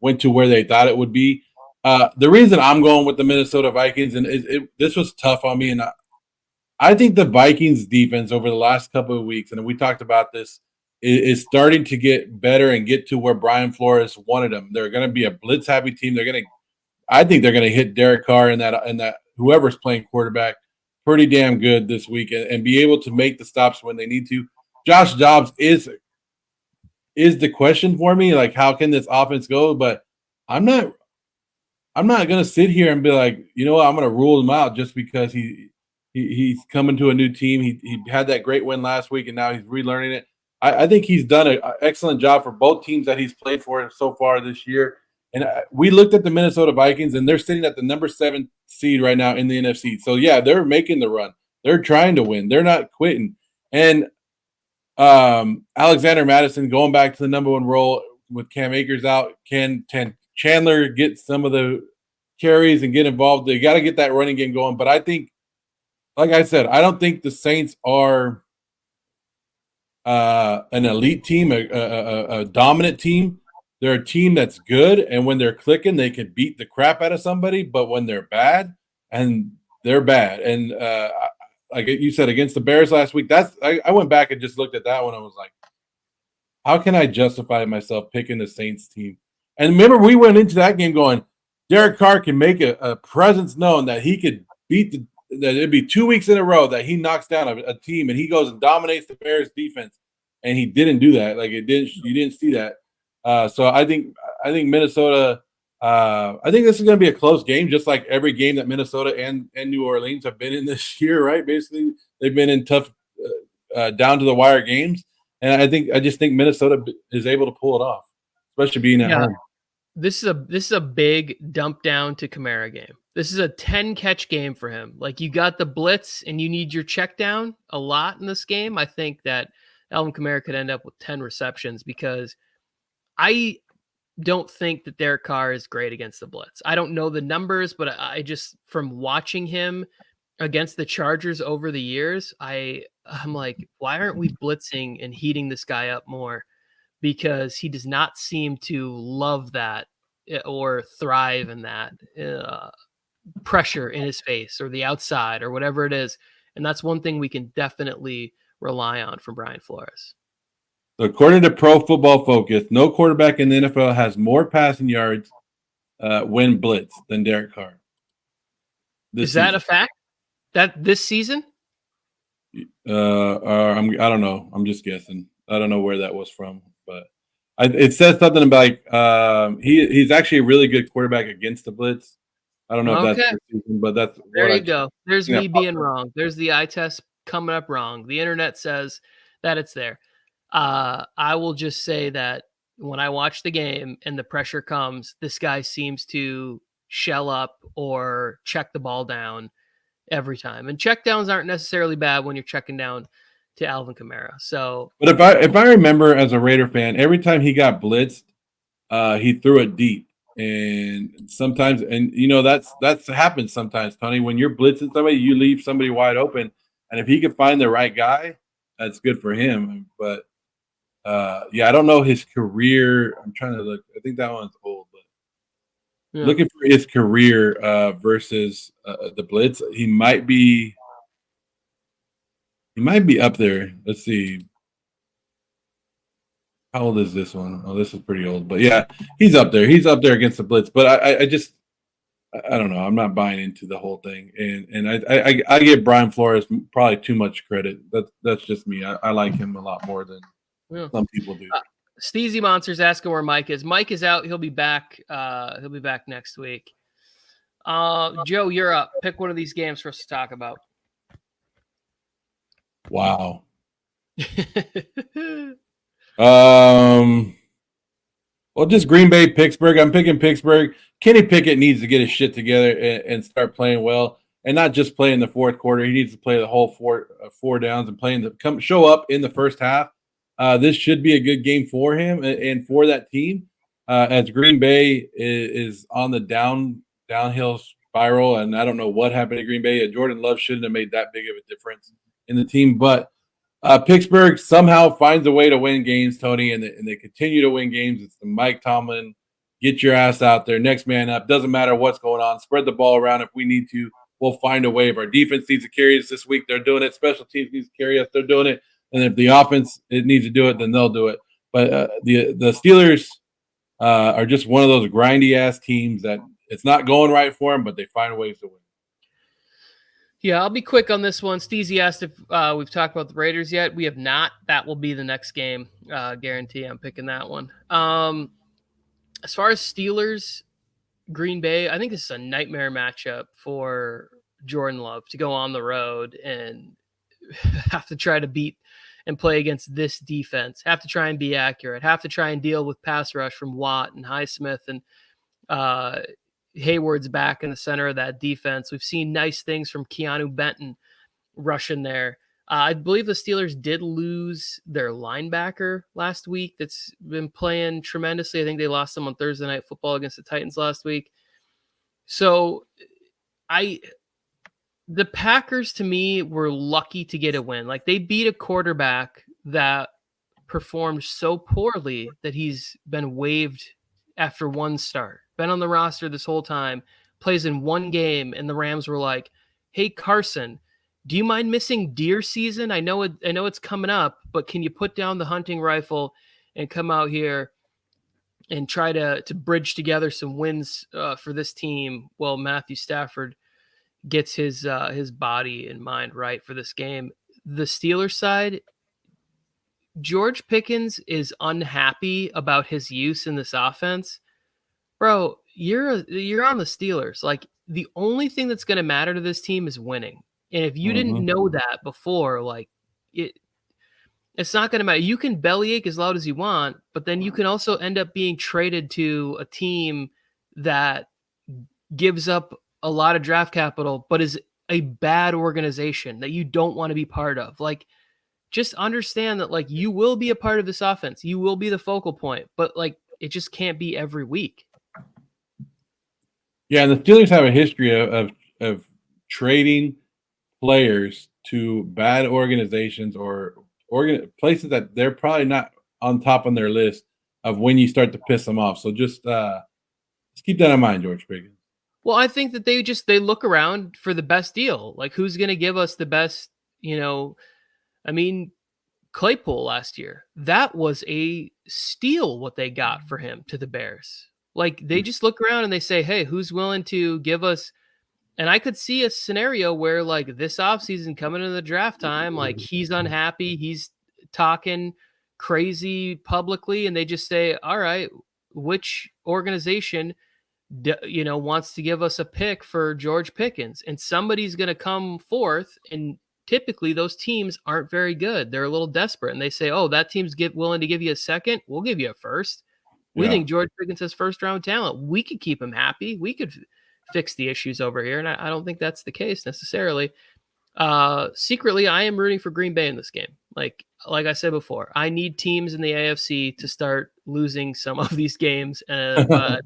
went to where they thought it would be. The reason I'm going with the Minnesota Vikings, and this was tough on me, and I think the Vikings defense over the last couple of weeks, and we talked about this, is starting to get better and get to where Brian Flores wanted them. They're going to be a blitz-happy team. I think they're going to hit Derek Carr and that whoever's playing quarterback pretty damn good this week and be able to make the stops when they need to. Josh Dobbs is the question for me. Like, how can this offense go? But I'm not going to sit here and be like, you know what, I'm going to rule him out just because he's coming to a new team. He had that great win last week, and now he's relearning it. I think he's done an excellent job for both teams that he's played for so far this year. And we looked at the Minnesota Vikings, and they're sitting at the number 7 seed right now in the NFC. So, yeah, they're making the run. They're trying to win. They're not quitting. And Alexander Mattison going back to the number 1 role with Cam Akers out. Can Chandler get some of the carries and get involved? They got to get that running game going. But I think, like I said, I don't think the Saints are an elite team, a dominant team. They're a team that's good, and when they're clicking, they can beat the crap out of somebody. But when they're bad, and they're bad, and like you said against the Bears last week, I went back and just looked at that one. I was like, how can I justify myself picking the Saints team? And remember, we went into that game going, Derek Carr can make a presence known that he could beat that it'd be 2 weeks in a row that he knocks down a team and he goes and dominates the Bears defense, and he didn't do that. Like you didn't see that. So I think Minnesota. I think this is going to be a close game, just like every game that Minnesota and New Orleans have been in this year. Right? Basically, they've been in tough down to the wire games, and I just think Minnesota is able to pull it off, especially being at home. This is a big dump down to Kamara game. This is a 10 catch game for him. Like, you got the blitz and you need your check down a lot in this game. I think that Alvin Kamara could end up with 10 receptions because I don't think that Derek Carr is great against the blitz. I don't know the numbers, but I just, from watching him against the Chargers over the years, I'm like, why aren't we blitzing and heating this guy up more? Because he does not seem to love that or thrive in that pressure in his face or the outside or whatever it is. And that's one thing we can definitely rely on from Brian Flores. So according to Pro Football Focus, no quarterback in the NFL has more passing yards when blitz than Derek Carr. Is that a fact? That this season? I don't know. I'm just guessing. I don't know where that was from, but it says something about he's actually a really good quarterback against the blitz. I don't know if that's the season, but that's there you go. There's me being wrong. There's the eye test coming up wrong. The internet says that it's there. I will just say that when I watch the game and the pressure comes, this guy seems to shell up or check the ball down every time. And check downs aren't necessarily bad when you're checking down to Alvin Kamara. So, but if I remember as a Raider fan, every time he got blitzed, he threw it deep. And sometimes, and that's happens sometimes, Tony. When you're blitzing somebody, you leave somebody wide open, and if he can find the right guy, that's good for him. But I don't know his career. I'm trying to look. I think that one's old, but looking for his career versus the blitz, he might be up there. Let's see. How old is this one? Oh, this is pretty old. But yeah, he's up there. He's up there against the blitz. But I don't know. I'm not buying into the whole thing. And I give Brian Flores probably too much credit. That's just me. I like him a lot more than some people do. Steezy Monster's asking where Mike is. Mike is out. He'll be back. He'll be back next week. Joe, you're up. Pick one of these games for us to talk about. Wow. Well, just Green Bay, Pittsburgh. I'm picking Pittsburgh. Kenny Pickett needs to get his shit together and start playing well, and not just play in the fourth quarter. He needs to play the whole four downs and show up in the first half. This should be a good game for him and for that team, as Green Bay is on the downhill spiral, and I don't know what happened to Green Bay. Jordan Love shouldn't have made that big of a difference in the team, but Pittsburgh somehow finds a way to win games, Tony, and they continue to win games. It's the Mike Tomlin, get your ass out there, next man up. Doesn't matter what's going on. Spread the ball around if we need to. We'll find a way. If our defense needs to carry us this week, they're doing it. Special teams needs to carry us, they're doing it. And if the offense needs to do it, then they'll do it. But the Steelers are just one of those grindy-ass teams that it's not going right for them, but they find ways to win. Yeah, I'll be quick on this one. Steezy asked if we've talked about the Raiders yet. We have not. That will be the next game. Guarantee I'm picking that one. As far as Steelers, Green Bay, I think this is a nightmare matchup for Jordan Love to go on the road and have to try to beat and play against this defense, have to try and be accurate, have to try and deal with pass rush from Watt and Highsmith and Hayward's back in the center of that defense. We've seen nice things from Keanu Benton rushing there. I believe the Steelers did lose their linebacker last week that's been playing tremendously. I think they lost him on Thursday Night Football against the Titans last week. So the Packers, to me, were lucky to get a win. Like, they beat a quarterback that performed so poorly that he's been waived after one start. Been on the roster this whole time, plays in one game, and the Rams were like, "Hey, Carson, do you mind missing deer season? I know it's coming up, but can you put down the hunting rifle and come out here and try to bridge together some wins for this team?" Well, Matthew Stafford gets his body and mind right for this game. The Steelers side, George Pickens is unhappy about his use in this offense. Bro, you're on the Steelers. Like, the only thing that's going to matter to this team is winning. And if you didn't know that before, like, It's not going to matter. You can bellyache as loud as you want, but then you can also end up being traded to a team that gives up a lot of draft capital, but is a bad organization that you don't want to be part of. Like, just understand that, like, you will be a part of this offense. You will be the focal point, but like, it just can't be every week. Yeah, and the Steelers have a history of trading players to bad organizations or places that they're probably not on top on their list of when you start to piss them off. So just keep that in mind, George Pickens. Well, I think that they look around for the best deal. Like, who's going to give us the best, I mean, Claypool last year, that was a steal what they got for him to the Bears. Like, they just look around and they say, hey, who's willing to give us? And I could see a scenario where, like, this offseason coming into the draft time, like, he's unhappy, he's talking crazy publicly, and they just say, all right, which organization wants to give us a pick for George Pickens? And somebody's going to come forth, and typically those teams aren't very good. They're a little desperate, and they say, oh, that team's willing to give you a second. We'll give you a first. We think George Pickens has first round talent. We could keep him happy. We could fix the issues over here. And I don't think that's the case necessarily. Secretly, I am rooting for Green Bay in this game. Like I said before, I need teams in the AFC to start losing some of these games, but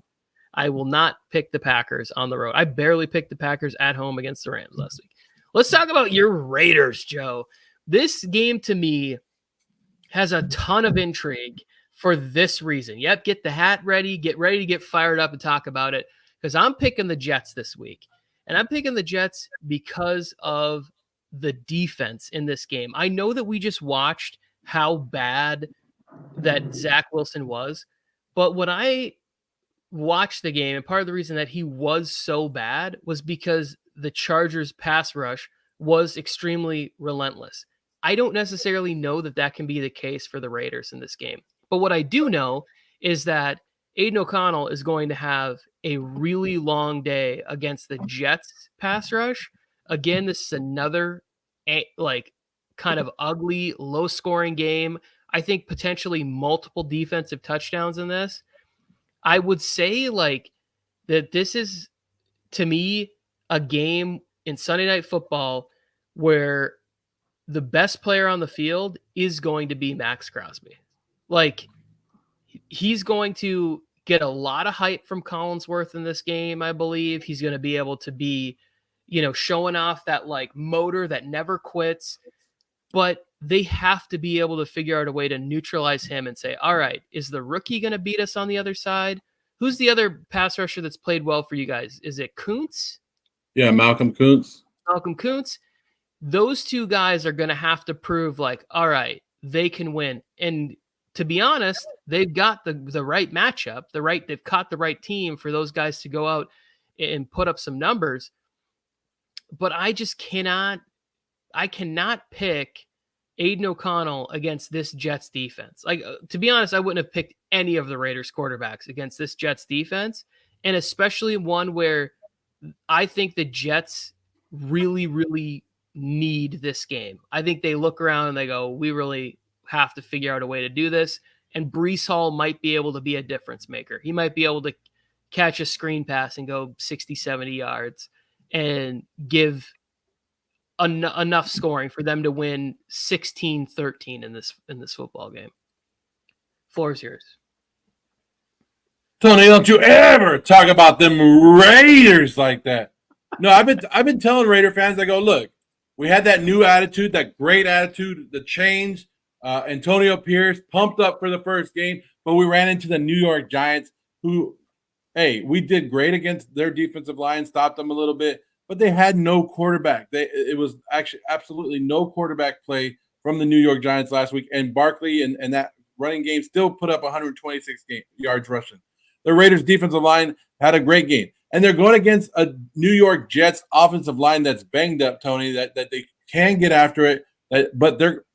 I will not pick the Packers on the road. I barely picked the Packers at home against the Rams last week. Let's talk about your Raiders, Joe. This game to me has a ton of intrigue for this reason. Yep, get the hat ready. Get ready to get fired up and talk about it, because I'm picking the Jets this week. And I'm picking the Jets because of the defense in this game. I know that we just watched how bad that Zach Wilson was, but when I watched the game, and part of the reason that he was so bad was because the Chargers pass rush was extremely relentless. I don't necessarily know that that can be the case for the Raiders in this game. But what I do know is that Aiden O'Connell is going to have a really long day against the Jets pass rush. Again, this is another kind of ugly, low-scoring game. I think potentially multiple defensive touchdowns in this. I would say that this is, to me, a game in Sunday Night Football where the best player on the field is going to be Max Crosby. He's going to get a lot of hype from Collinsworth in this game, I believe. He's going to be able to be, showing off that motor that never quits. But they have to be able to figure out a way to neutralize him and say, all right, is the rookie going to beat us on the other side? Who's the other pass rusher that's played well for you guys? Is it Kuntz? Yeah, Malcolm Kuntz. Malcolm Kuntz. Those two guys are going to have to prove all right, they can win. And to be honest, they've got the right matchup, they've caught the right team for those guys to go out and put up some numbers. But I cannot pick Aiden O'Connell against this Jets defense. To be honest, I wouldn't have picked any of the Raiders quarterbacks against this Jets defense, and especially one where I think the Jets really, really need this game. I think they look around and they go, we really have to figure out a way to do this. And Breece Hall might be able to be a difference maker. He might be able to catch a screen pass and go 60, 70 yards and give enough scoring for them to win 16-13 in this football game. Floor is yours. Tony, don't you ever talk about them Raiders like that. No, I've been telling Raider fans, I go, look, we had that new attitude, that great attitude, the change. Antonio Pierce pumped up for the first game, but we ran into the New York Giants, who, hey, we did great against their defensive line, stopped them a little bit, but they had no quarterback. It was actually absolutely no quarterback play from the New York Giants last week, and Barkley and that running game still put up 126 yards rushing. The Raiders' defensive line had a great game, and they're going against a New York Jets offensive line that's banged up, Tony, that they can get after it,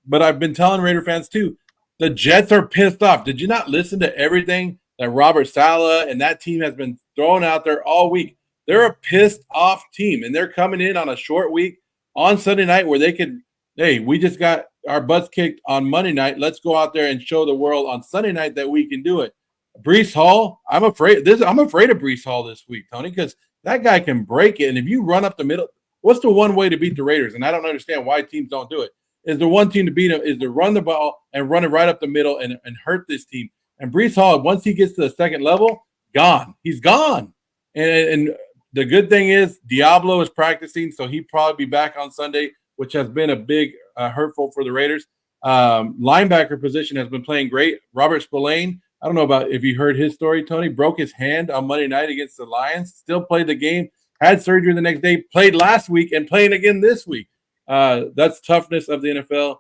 but I've been telling Raider fans too, the Jets are pissed off. Did you not listen to everything that Robert Saleh and that team has been throwing out there all week? They're a pissed off team, and they're coming in on a short week on Sunday night where they could, hey, we just got our butts kicked on Monday night. Let's go out there and show the world on Sunday night that we can do it. Breece Hall, I'm afraid of Breece Hall this week, Tony, because that guy can break it. And if you run up the middle, what's the one way to beat the Raiders? And I don't understand why teams don't do it. Is the one team to beat them is to run the ball and run it right up the middle and hurt this team. And Breece Hall, once he gets to the second level, gone. He's gone. And the good thing is Diablo is practicing, so he'll probably be back on Sunday, which has been a big hurtful for the Raiders. Linebacker position has been playing great. Robert Spillane, I don't know about if you heard his story, Tony, broke his hand on Monday night against the Lions, still played the game, had surgery the next day, played last week, and playing again this week. That's toughness of the NFL.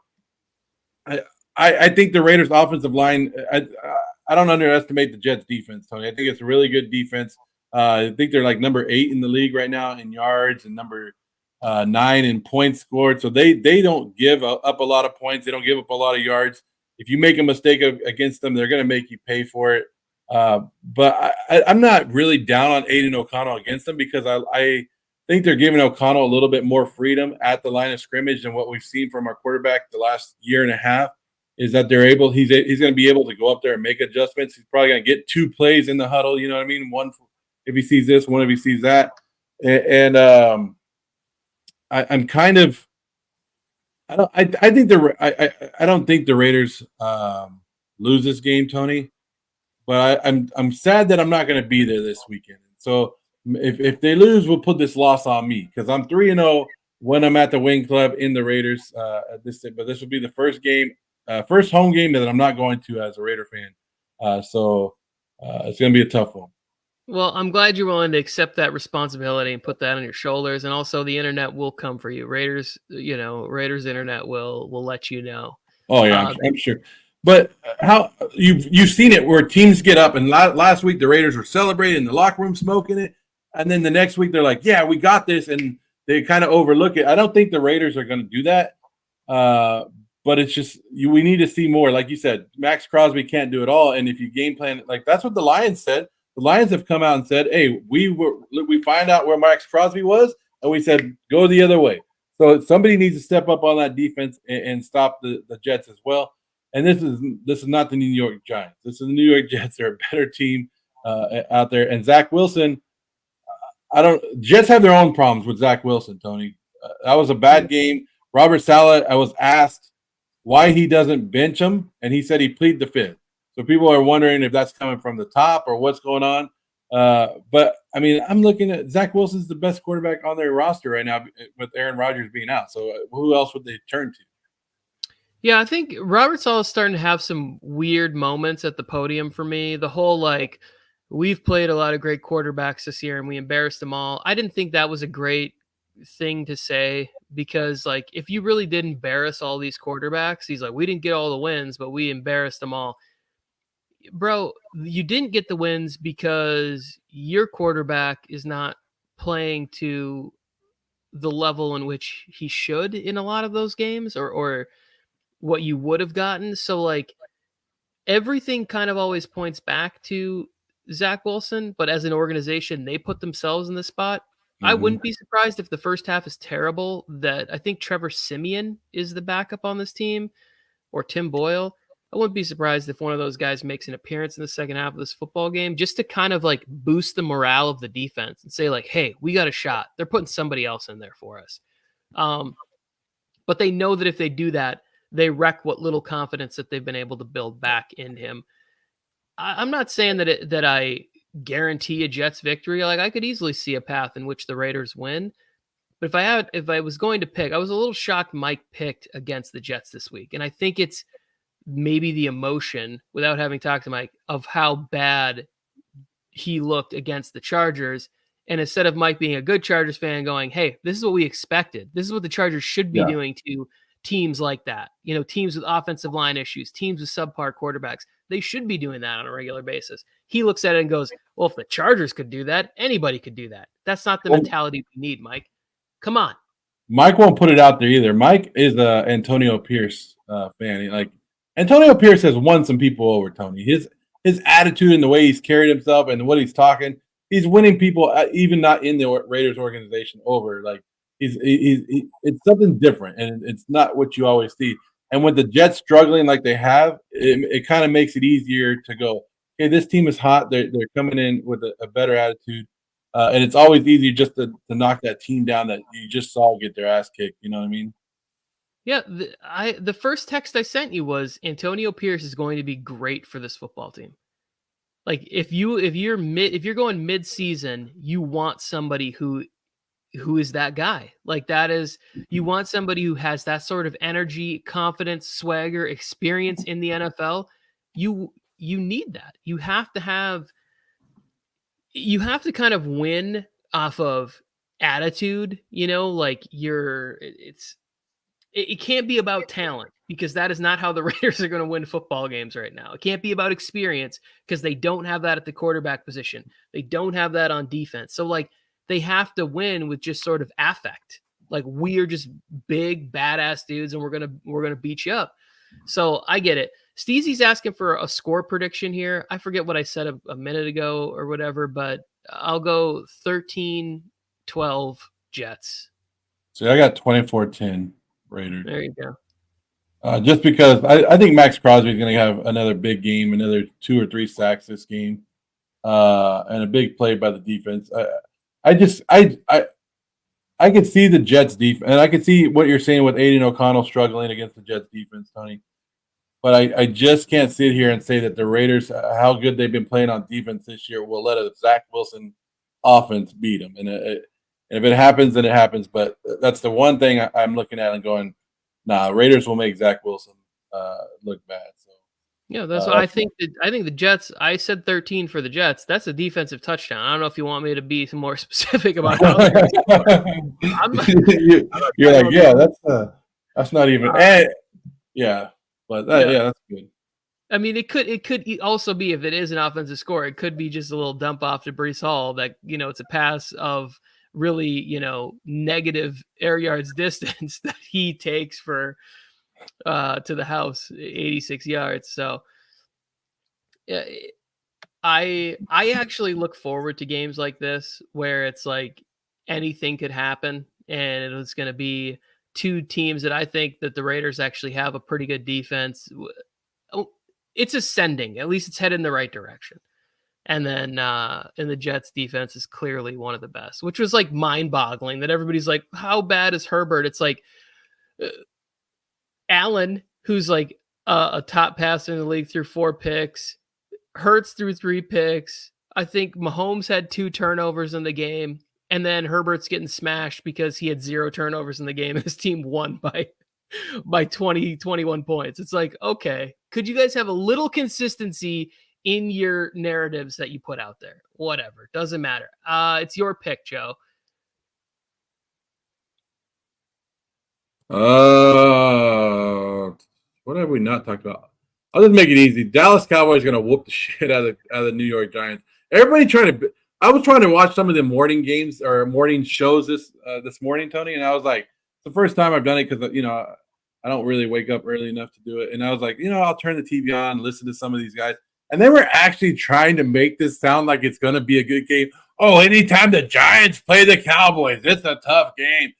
I think the Raiders' offensive line, I don't underestimate the Jets' defense, Tony. I think it's a really good defense. I think they're like number 8 in the league right now in yards and number 9 in points scored. So they don't give up a lot of points. They don't give up a lot of yards. If you make a mistake against them, they're going to make you pay for it. But I'm not really down on Aiden O'Connell against them because I think they're giving O'Connell a little bit more freedom at the line of scrimmage than what we've seen from our quarterback the last year and a half. Is that he's going to be able to go up there and make adjustments. He's probably going to get 2 plays in the huddle. You know what I mean? One if he sees this, one if he sees that. And I'm kind of I don't think the Raiders lose this game, Tony. But I'm sad that I'm not going to be there this weekend. So if they lose, we'll put this loss on me because I'm 3-0 when I'm at the Wing Club in the Raiders. But this will be the first home game that I'm not going to as a Raider fan. So it's going to be a tough one. Well, I'm glad you're willing to accept that responsibility and put that on your shoulders. And also the internet will come for you. Raiders internet will let you know. Oh yeah, I'm sure. But how you've seen it where teams get up and last week the Raiders were celebrating in the locker room smoking it. And then the next week they're like, yeah, we got this. And they kind of overlook it. I don't think the Raiders are going to do that. But it's just we need to see more. Like you said, Max Crosby can't do it all. And if you game plan, like that's what the Lions said. The Lions have come out and said, hey, we find out where Max Crosby was, and we said, go the other way. So somebody needs to step up on that defense and stop the Jets as well. And this is not the New York Giants. This is the New York Jets. They're a better team out there. And Zach Wilson, Jets have their own problems with Zach Wilson, Tony. That was a bad game. Robert Saleh, I was asked why he doesn't bench him, and he said he pleaded the fifth. So people are wondering if that's coming from the top or what's going on. But, I mean, I'm looking at Zach Wilson's the best quarterback on their roster right now with Aaron Rodgers being out. So who else would they turn to? Yeah, I think Robert Saleh is starting to have some weird moments at the podium for me. The whole, we've played a lot of great quarterbacks this year and we embarrassed them all. I didn't think that was a great thing to say because, if you really did embarrass all these quarterbacks, he's like, we didn't get all the wins, but we embarrassed them all. Bro, you didn't get the wins because your quarterback is not playing to the level in which he should in a lot of those games or what you would have gotten. So, everything kind of always points back to Zach Wilson, but as an organization, they put themselves in this spot. Mm-hmm. I wouldn't be surprised if the first half is terrible. That I think Trevor Siemian is the backup on this team, or Tim Boyle. I wouldn't be surprised if one of those guys makes an appearance in the second half of this football game just to kind of boost the morale of the defense and say hey, we got a shot. They're putting somebody else in there for us. But they know that if they do that, they wreck what little confidence that they've been able to build back in him. I'm not saying that I guarantee a Jets victory. I could easily see a path in which the Raiders win. But if I was going to pick, I was a little shocked Mike picked against the Jets this week. And I think it's maybe the emotion, without having talked to Mike, of how bad he looked against the Chargers. And instead of Mike being a good Chargers fan going, hey, this is what we expected. This is what the Chargers should be doing to teams like that. Teams with offensive line issues, teams with subpar quarterbacks. They should be doing that on a regular basis. He looks at it and goes, well, if the Chargers could do that, anybody could do that. That's not the mentality we need, Mike. Come on. Mike won't put it out there either. Mike is a Antonio Pierce fan. Antonio Pierce has won some people over, Tony. His attitude and the way he's carried himself and what he's talking, he's winning people, even not in the Raiders organization, over. It's something different, and it's not what you always see. And with the Jets struggling like they have, it kind of makes it easier to go, okay, this team is hot. They're coming in with a better attitude. And it's always easy just to knock that team down that you just saw get their ass kicked. You know what I mean? Yeah, the first text I sent you was Antonio Pierce is going to be great for this football team. Like if you're going mid-season, you want somebody who is that guy. Like that is you want somebody who has that sort of energy, confidence, swagger, experience in the NFL. You need that. You have to kind of win off of attitude, like it can't be about talent because that is not how the Raiders are going to win football games right now. It can't be about experience because they don't have that at the quarterback position. They don't have that on defense. So like they have to win with just sort of affect. Like we are just big badass dudes and we're going to beat you up. So I get it. Steezy's asking for a score prediction here. I forget what I said a minute ago or whatever, but I'll go 13-12 Jets. So I got 24-10 Raiders. There you go. Just because I think Max Crosby is going to have another big game, another 2 or 3 sacks this game, and a big play by the defense. I could see the Jets defense, and I could see what you're saying with Aiden O'Connell struggling against the Jets defense, Tony. But I just can't sit here and say that the Raiders, how good they've been playing on defense this year, will let a Zach Wilson offense beat them. And if it happens, then it happens. But that's the one thing I'm looking at and going, nah, Raiders will make Zach Wilson look bad. So yeah, that's what I think. I think the Jets. I said 13 for the Jets. That's a defensive touchdown. I don't know if you want me to be some more specific about how. You're like, yeah, that's not even. Yeah, but yeah, that's good. I mean, it could also be, if it is an offensive score, it could be just a little dump off to Breece Hall that it's a pass of really negative air yards distance that he takes for to the house, 86 yards. So yeah, I actually look forward to games like this where it's like anything could happen and it's going to be two teams that I think that the Raiders actually have a pretty good defense. It's ascending, at least it's headed in the right direction. And then and the Jets defense is clearly one of the best, which was like mind-boggling that everybody's like, how bad is Herbert? It's like Allen, who's like a top passer in the league, threw 4 picks. Hurts threw 3 picks. I think Mahomes had 2 turnovers in the game. And then Herbert's getting smashed because he had 0 turnovers in the game. And his team won by 20, 21 points. It's like, okay, could you guys have a little consistency in your narratives that you put out there? Whatever. Doesn't matter. It's your pick, Joe. What have we not talked about? I'll just make it easy. Dallas Cowboys are going to whoop the shit out of the New York Giants. I was trying to watch some of the morning games or morning shows this morning, Tony, and I was like, it's the first time I've done it because I don't really wake up early enough to do it. And I was like, I'll turn the TV on, listen to some of these guys. And they were actually trying to make this sound like it's going to be a good game. Oh, anytime the Giants play the Cowboys, it's a tough game.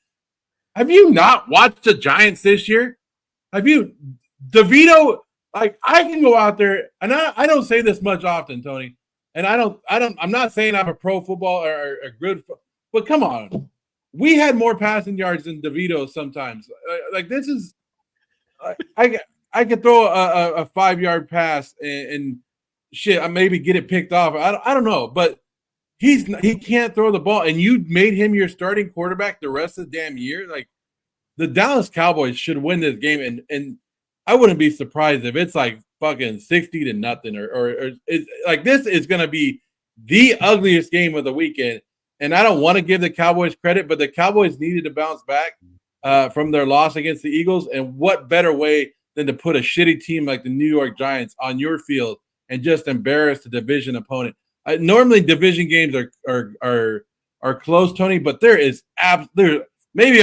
Have you not watched the Giants this year? Have you? DeVito, like, I can go out there, and I don't say this much often, Tony, and I'm not saying I'm a pro football or a good, but come on. We had more passing yards than DeVito sometimes. Like, this is, I could throw a 5-yard pass and shit, I maybe get it picked off. I don't know, but he can't throw the ball, and you made him your starting quarterback the rest of the damn year. Like, the Dallas Cowboys should win this game, and I wouldn't be surprised if it's like fucking 60-0 or it's like this is going to be the ugliest game of the weekend. And I don't want to give the Cowboys credit, but the Cowboys needed to bounce back from their loss against the Eagles. And what better way than to put a shitty team like the New York Giants on your field and just embarrass the division opponent? Normally, division games are close, Tony, but maybe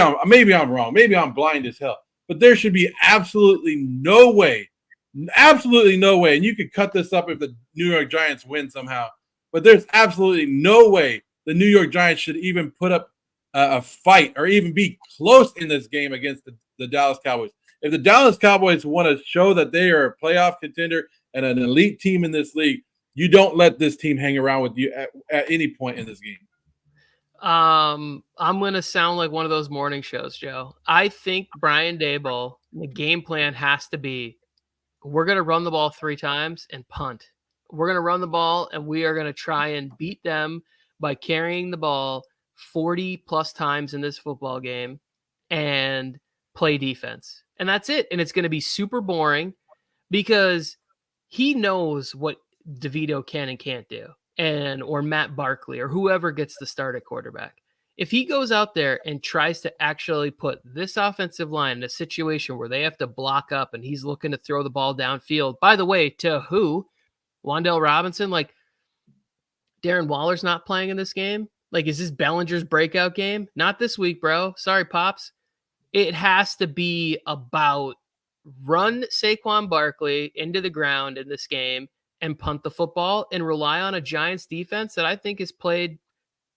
I'm wrong, maybe I'm blind as hell, but there should be absolutely no way, and you could cut this up if the New York Giants win somehow, but there's absolutely no way the New York Giants should even put up a fight or even be close in this game against the Dallas Cowboys. If the Dallas Cowboys want to show that they are a playoff contender and an elite team in this league, you don't let this team hang around with you at any point in this game. I'm gonna sound like one of those morning shows, Joe. I think Brian Daboll, the game plan has to be, we're gonna run the ball 3 times and punt. We're gonna run the ball and we are gonna try and beat them by carrying the ball 40 plus times in this football game and play defense. And that's it. And it's gonna be super boring because he knows what DeVito can and can't do, and or Matt Barkley or whoever gets the start at quarterback. If he goes out there and tries to actually put this offensive line in a situation where they have to block up and he's looking to throw the ball downfield, by the way, to who? Wan'Dale Robinson? Like, Darren Waller's not playing in this game? Like, is this Bellinger's breakout game? Not this week, bro. Sorry, Pops. It has to be about run Saquon Barkley into the ground in this game and punt the football and rely on a Giants defense that I think has played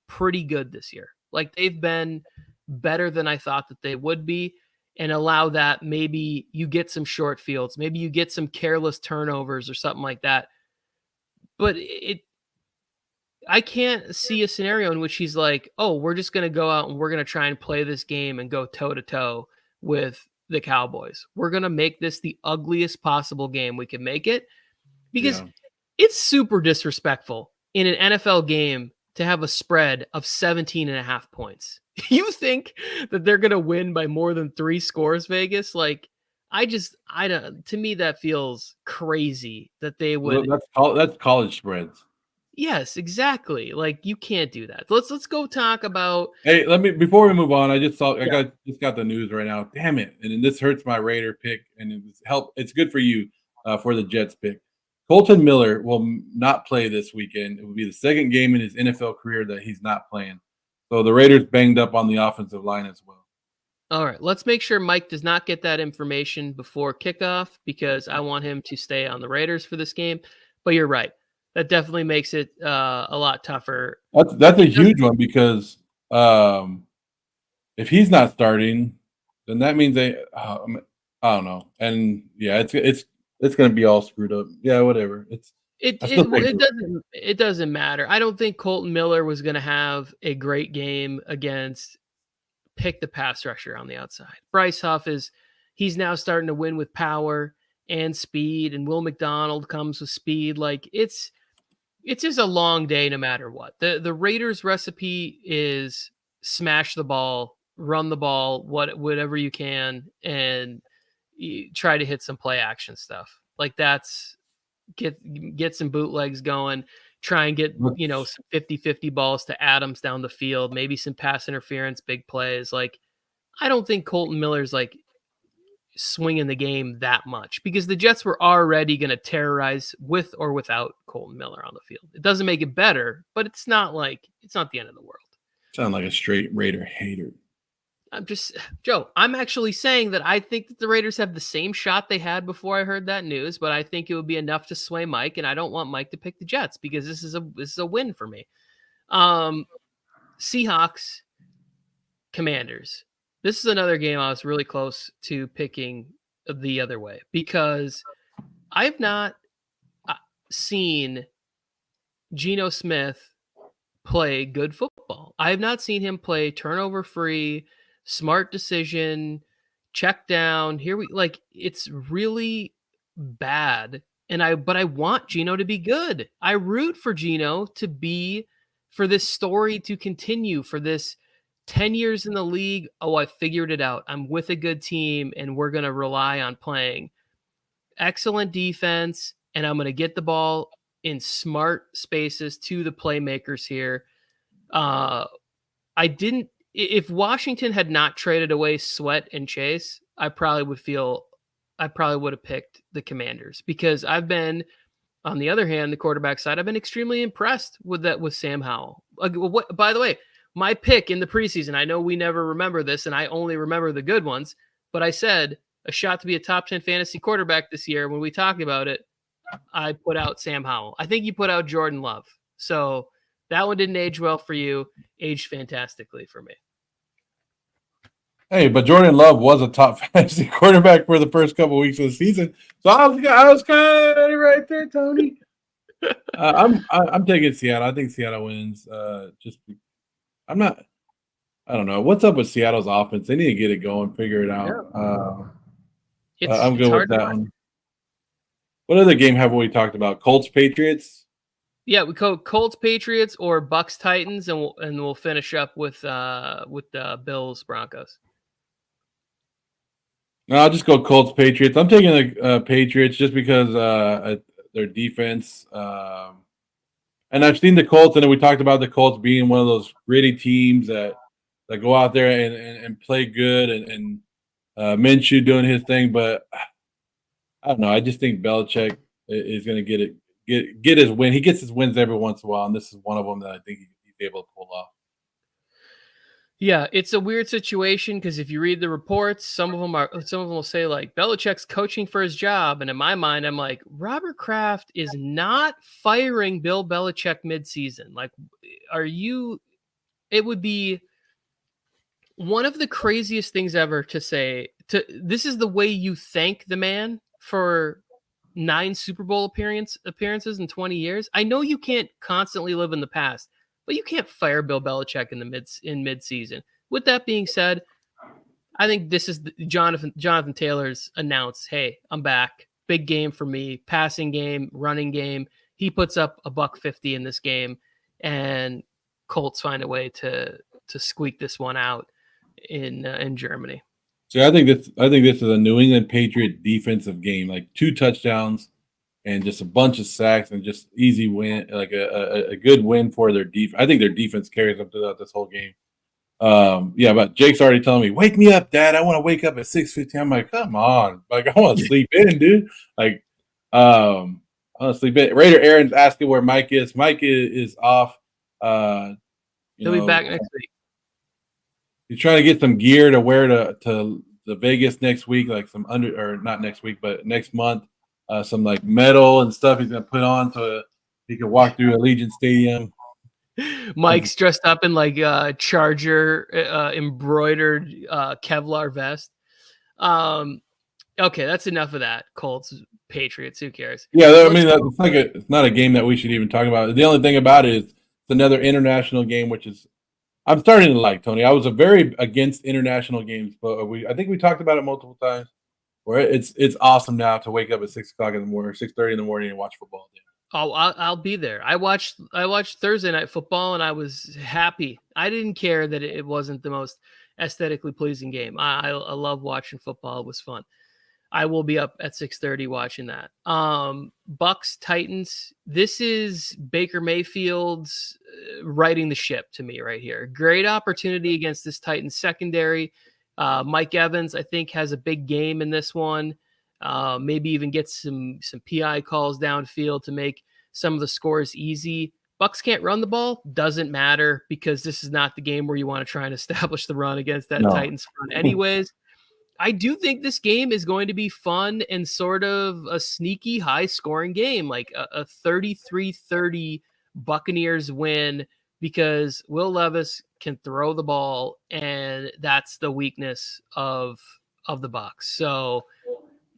pretty good this year. Like, they've been better than I thought that they would be, and allow that maybe you get some short fields, maybe you get some careless turnovers or something like that. But I can't see a scenario in which he's like, oh, we're just going to go out and we're going to try and play this game and go toe to toe with the Cowboys. We're going to make this the ugliest possible game we can make it, because it's super disrespectful in an NFL game to have a spread of 17.5 points. You think that they're going to win by more than 3 scores, Vegas? Like, I don't, to me, that feels crazy that they would. That's college spreads. Yes, exactly. Like, you can't do that. Let's go talk about. Hey, before we move on, I just saw just got the news right now. Damn it! And this hurts my Raider pick, and it's good for you for the Jets pick. Colton Miller will not play this weekend. It will be the second game in his NFL career that he's not playing. So the Raiders banged up on the offensive line as well. All right, let's make sure Mike does not get that information before kickoff, because I want him to stay on the Raiders for this game. But you're right. That definitely makes it a lot tougher. That's a huge one, because if he's not starting, then that means I don't know. And yeah, it's going to be all screwed up. Yeah, whatever. It doesn't matter. I don't think Colton Miller was going to have a great game against pick the pass rusher on the outside. Bryce Huff he's now starting to win with power and speed, and Will McDonald comes with speed. Like, it's just a long day no matter what. The Raiders recipe is smash the ball, run the ball, whatever you can, and try to hit some play action stuff. Like, that's get some bootlegs going, try and get, some 50-50 balls to Adams down the field, maybe some pass interference, big plays. Like, I don't think Colton Miller's like swinging the game that much, because the Jets were already going to terrorize with or without Colton Miller on the field. It doesn't make it better, but it's not the end of the world. Sound like a straight Raider hater. I'm actually saying that I think that the Raiders have the same shot they had before I heard that news, but I think it would be enough to sway Mike, and I don't want Mike to pick the Jets, because this is a win for me. Seahawks, Commanders. This is another game I was really close to picking the other way, because I've not seen Geno Smith play good football. I have not seen him play turnover-free, smart decision, check down. It's really bad. But I want Geno to be good. I root for Geno for this story to continue, for this 10 years in the league. Oh, I figured it out. I'm with a good team, and we're going to rely on playing excellent defense, and I'm going to get the ball in smart spaces to the playmakers here. If Washington had not traded away Sweat and Chase, I probably would have picked the Commanders, because I've been, on the other hand, the quarterback side, I've been extremely impressed with Sam Howell. By the way, my pick in the preseason, I know we never remember this, and I only remember the good ones, but I said a shot to be a top 10 fantasy quarterback this year. When we talked about it, I put out Sam Howell. I think you put out Jordan Love. So that one didn't age well for you, aged fantastically for me. Hey, but Jordan Love was a top fantasy quarterback for the first couple weeks of the season, so I was kind of right there, Tony. I'm taking Seattle. I think Seattle wins. I'm not. I don't know what's up with Seattle's offense. They need to get it going, figure it Yeah, out. I'm it's good with hard to that watch. one. What other game have we talked about? Colts Patriots. Yeah, we go Colts Patriots or Bucks Titans, and we'll finish up with the Bills Broncos. No, I'll just go Colts Patriots. I'm taking the Patriots just because their defense. And I've seen the Colts, and then we talked about the Colts being one of those gritty teams that go out there and play good, and Minshew doing his thing. But I don't know. I just think Belichick is going to get his win. He gets his wins every once in a while, and this is one of them that I think he's able to pull off. Yeah, it's a weird situation because if you read the reports, some of them will say like Belichick's coaching for his job, and in my mind, I'm like Robert Kraft is not firing Bill Belichick midseason. Like, are you? It would be one of the craziest things ever to say. This is the way you thank the man for 9 Super Bowl appearances in 20 years. I know you can't constantly live in the past, but you can't fire Bill Belichick in midseason. With that being said, I think this is Jonathan Taylor's announced, "Hey, I'm back. Big game for me. Passing game, running game." He puts up $150 in this game, and Colts find a way to squeak this one out in Germany. So I think this is a New England Patriot defensive game, like 2 touchdowns and just a bunch of sacks and just easy win, like a good win for their defense. I think their defense carries them throughout this whole game. Yeah, but Jake's already telling me, "Wake me up, Dad. I want to wake up at 6:15." I'm like, "Come on, like I want to sleep in, dude." Like, I want to sleep in. Raider Aaron's asking where Mike is. Mike is off. He'll be back next week. He's trying to get some gear to wear to the Vegas next week, like some or not next week, but next month. Some like metal and stuff he's gonna put on so he can walk through Allegiant Stadium. Mike's dressed up in like Charger embroidered Kevlar vest. Okay, that's enough of that. Colts, Patriots, who cares? Yeah, I mean, it's not a game that we should even talk about. The only thing about it is it's another international game, which is I'm starting to like, Tony. I was very against international games, but I think we talked about it multiple times. Where it's awesome now to wake up at 6:00 in the morning, 6:30 in the morning, and watch football. Oh, I'll be there. I watched Thursday Night Football, and I was happy. I didn't care that it wasn't the most aesthetically pleasing game. I love watching football. It was fun. I will be up at 6:30 watching that. Bucks Titans. This is Baker Mayfield's riding the ship to me right here. Great opportunity against this Titans secondary. Mike Evans, I think, has a big game in this one. Maybe even get some PI calls downfield to make some of the scores easy. Bucks can't run the ball. Doesn't matter because this is not the game where you want to try and establish the run against that Titans front anyways. I do think this game is going to be fun and sort of a sneaky high-scoring game, like a 33-30 Buccaneers win because Will Levis can throw the ball, and that's the weakness of the Bucs. So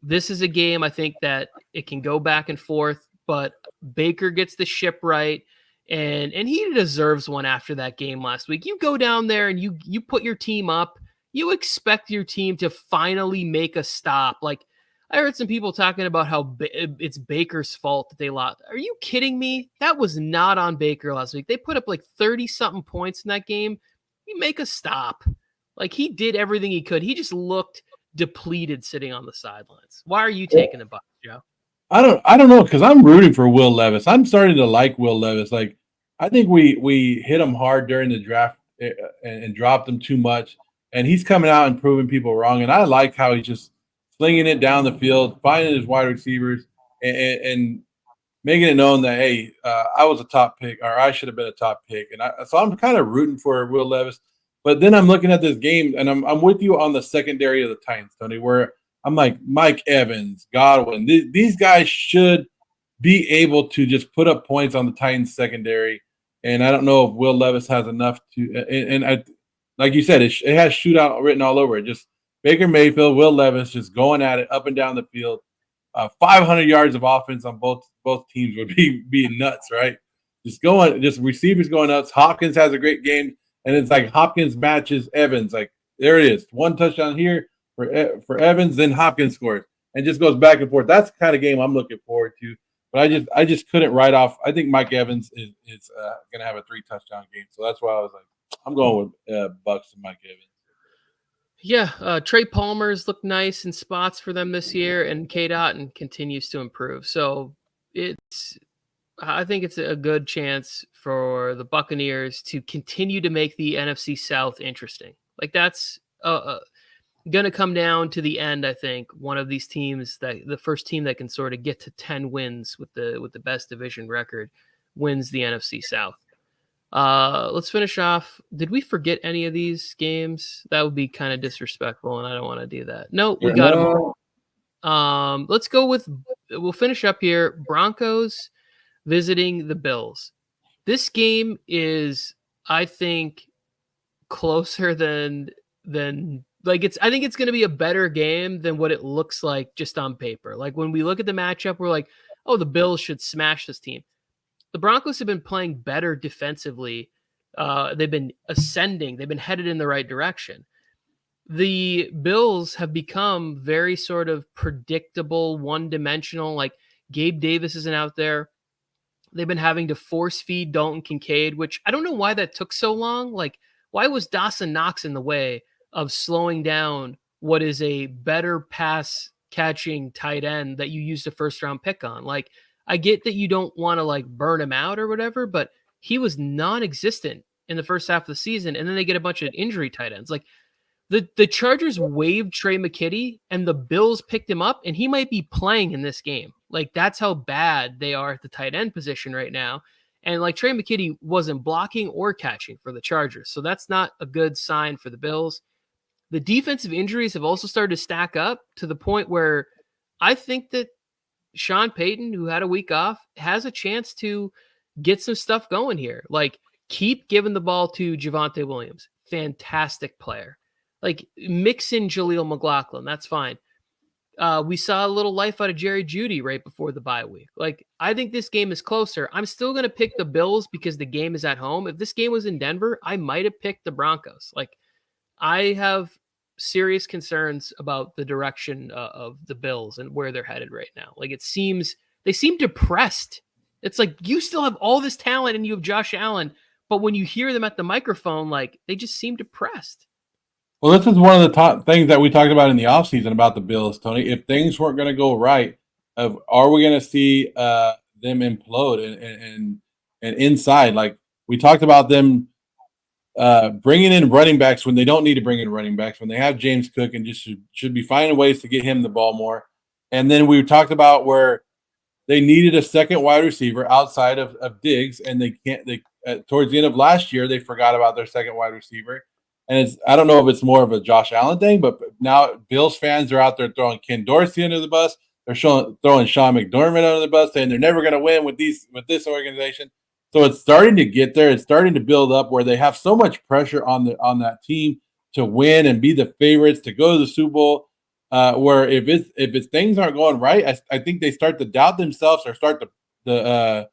this is a game I think that it can go back and forth, but Baker gets the ship right, and he deserves one after that game last week. You go down there and you put your team up. You expect your team to finally make a stop. Like, I heard some people talking about how it's Baker's fault that they lost. Are you kidding me? That was not on Baker last week. They put up like 30-something points in that game. You make a stop. Like, he did everything he could. He just looked depleted sitting on the sidelines. Why are you taking the Bucs, Joe? I don't know, because I'm rooting for Will Levis. I'm starting to like Will Levis. Like, I think we hit him hard during the draft and dropped him too much. And he's coming out and proving people wrong. And I like how he's just slinging it down the field, finding his wide receivers, and making it known that, hey, I was a top pick, or I should have been a top pick. And so I'm kind of rooting for Will Levis. But then I'm looking at this game, and I'm with you on the secondary of the Titans, Tony, where I'm like Mike Evans, Godwin. These guys should be able to just put up points on the Titans secondary. And I don't know if Will Levis has enough to – and like you said, it has shootout written all over it. Just Baker Mayfield, Will Levis, just going at it up and down the field. 500 yards of offense on both teams would be nuts, right? Just receivers going nuts. Hopkins has a great game, and it's like Hopkins matches Evans. Like there it is, one touchdown here for Evans, then Hopkins scores, and just goes back and forth. That's the kind of game I'm looking forward to. But I just couldn't write off. I think Mike Evans is going to have a 3-touchdown game, so that's why I was like, I'm going with Bucks and Mike Evans. Yeah, Trey Palmer's looked nice in spots for them this year, and Cade Otton continues to improve. So I think it's a good chance for the Buccaneers to continue to make the NFC South interesting. Like that's going to come down to the end. I think one of these teams, that the first team that can sort of get to 10 wins with the best division record, wins the NFC South. Let's finish off. Did we forget any of these games? That would be kind of disrespectful, and I don't want to do that. No, we got them all. Let's go with. We'll finish up here. Broncos visiting the Bills. This game is, I think, closer than like it's. I think it's going to be a better game than what it looks like just on paper. Like when we look at the matchup, we're like, oh, the Bills should smash this team. The Broncos have been playing better defensively. They've been ascending. They've been headed in the right direction. The Bills have become very sort of predictable, one-dimensional. Like Gabe Davis isn't out there. They've been having to force feed Dalton Kincaid, which I don't know why that took so long. Like, why was Dawson Knox in the way of slowing down what is a better pass catching tight end that you used a first-round pick on? Like, I get that you don't want to like burn him out or whatever, but he was non-existent in the first half of the season, and then they get a bunch of injury tight ends. Like the Chargers waived Trey McKitty, and the Bills picked him up, and he might be playing in this game. Like that's how bad they are at the tight end position right now. And like Trey McKitty wasn't blocking or catching for the Chargers, so that's not a good sign for the Bills. The defensive injuries have also started to stack up to the point where I think that Sean Payton, who had a week off, has a chance to get some stuff going here. Like, keep giving the ball to Javonte Williams. Fantastic player. Like, mix in Jaleel McLaughlin. That's fine. We saw a little life out of Jerry Jeudy right before the bye week. Like, I think this game is closer. I'm still going to pick the Bills because the game is at home. If this game was in Denver, I might have picked the Broncos. Like, I have serious concerns about the direction of the Bills and where they're headed right now. Like they seem depressed. It's like you still have all this talent and you have Josh Allen, but when you hear them at the microphone, like they just seem depressed. Well, this is one of the top things that we talked about in the offseason about the Bills, Tony. If things weren't going to go right, are we going to see them implode and inside? Like we talked about them bringing in running backs when they don't need to bring in running backs, when they have James Cook and just should be finding ways to get him the ball more. And then we talked about where they needed a second wide receiver outside of Diggs, and towards the end of last year, they forgot about their second wide receiver. And I don't know if it's more of a Josh Allen thing, but now Bills fans are out there throwing Ken Dorsey under the bus. They're throwing Sean McDermott under the bus, saying they're never going to win with this organization. So it's starting to get there. It's starting to build up where they have so much pressure on that team to win and be the favorites to go to the Super Bowl. Where if things aren't going right, I think they start to doubt themselves or start to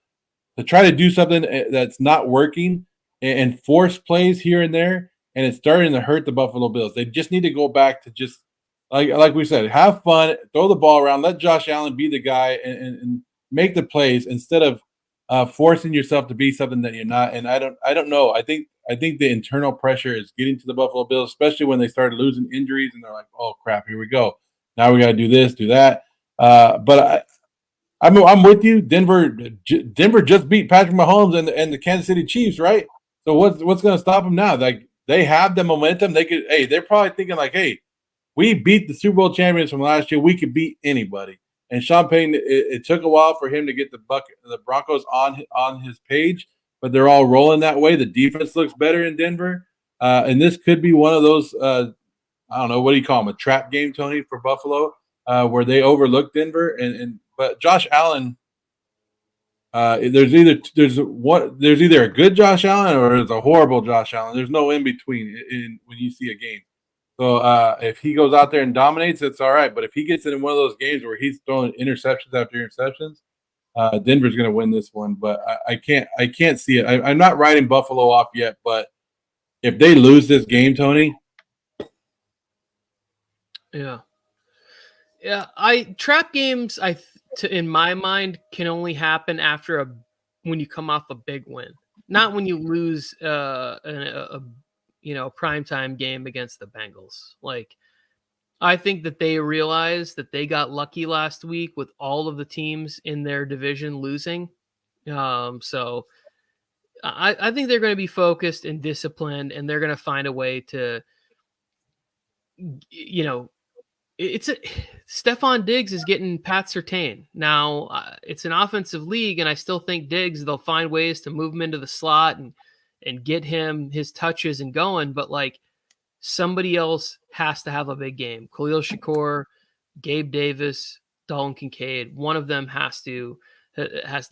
try to do something that's not working and force plays here and there, and it's starting to hurt the Buffalo Bills. They just need to go back to just like we said, have fun, throw the ball around, let Josh Allen be the guy and make the plays instead of forcing yourself to be something that you're not. And I don't know. I think the internal pressure is getting to the Buffalo Bills, especially when they started losing injuries and they're like, oh crap, here we go. Now we got to do this, do that. But I'm with you. Denver just beat Patrick Mahomes and the Kansas City Chiefs, right? So what's going to stop them now? Like they have the momentum. They're probably thinking like, hey, we beat the Super Bowl champions from last year. We could beat anybody. And Sean Payton, it took a while for him to get the Broncos on his page, but they're all rolling that way. The defense looks better in Denver, and this could be one of those. I don't know, what do you call them? A trap game, Tony, for Buffalo, where they overlook Denver. But Josh Allen, There's either a good Josh Allen or there's a horrible Josh Allen. There's no in between when you see a game. So if he goes out there and dominates, it's all right. But if he gets in one of those games where he's throwing interceptions after interceptions, Denver's going to win this one. But I can't see it. I'm not writing Buffalo off yet. But if they lose this game, Tony, Yeah. Trap games, in my mind, can only happen when you come off a big win, not when you lose a primetime game against the Bengals. Like, I think that they realized that they got lucky last week with all of the teams in their division losing. So I think they're going to be focused and disciplined, and they're going to find a way to, Stephon Diggs is getting Pat Surtain. Now, it's an offensive league, and I still think Diggs, they'll find ways to move him into the slot and get him his touches and going. But, like, somebody else has to have a big game. Khalil Shakur, Gabe Davis, Dalton Kincaid. One of them has to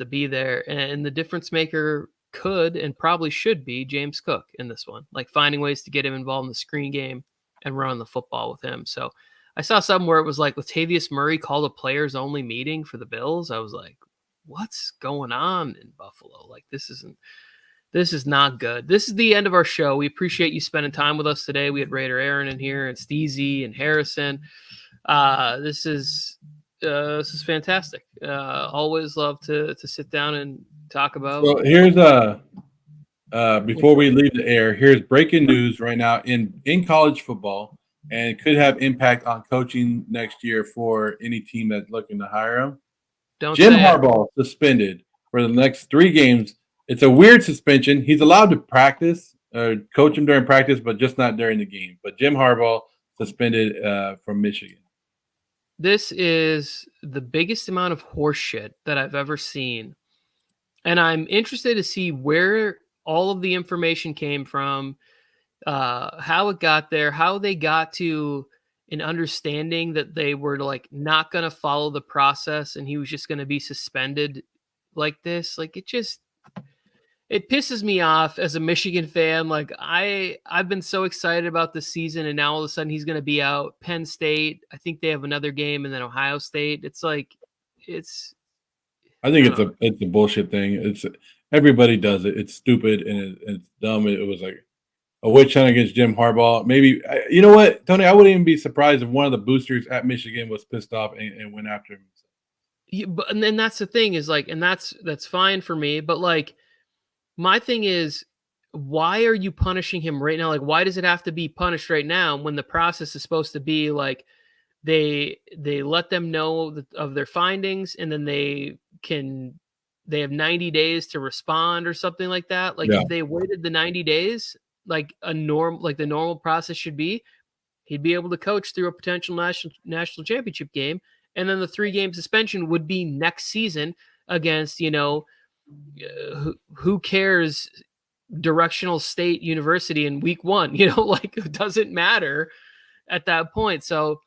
be there. And the difference maker could and probably should be James Cook in this one. Like, finding ways to get him involved in the screen game and run the football with him. So I saw something where it was like Latavius Murray called a players only meeting for the Bills. I was like, what's going on in Buffalo? Like, this is not good. This is the end of our show. We appreciate you spending time with us today. We had Raider Aaron in here and Steezy and Harrison. This is fantastic. Always love to sit down and talk about. So here's before we leave the air, here's breaking news right now in college football, and it could have impact on coaching next year for any team that's looking to hire him. Jim Harbaugh suspended for the next 3 games. It's a weird suspension. He's allowed to practice or coach him during practice, but just not during the game. But Jim Harbaugh suspended from Michigan. This is the biggest amount of horseshit that I've ever seen. And I'm interested to see where all of the information came from, how it got there, how they got to an understanding that they were like not going to follow the process and he was just going to be suspended like this. Like, it pisses me off as a Michigan fan. Like, I've been so excited about this season, and now all of a sudden he's going to be out. Penn State, I think they have another game, and then Ohio State. It's like, I think it's a bullshit thing. It's everybody does it. It's stupid and it's dumb. It was like a witch hunt against Jim Harbaugh. Maybe you know what, Tony? I wouldn't even be surprised if one of the boosters at Michigan was pissed off and went after him. Yeah, and then that's the thing is like, and that's fine for me. But like, my thing is, why are you punishing him right now? Like, why does it have to be punished right now when the process is supposed to be like they let them know of their findings, and then they have 90 days to respond or something like that. Like, if they waited the 90 days, like the normal process should be, he'd be able to coach through a potential national championship game. And then the 3-game suspension would be next season against, who cares, Directional State University in week 1, like, it doesn't matter at that point. So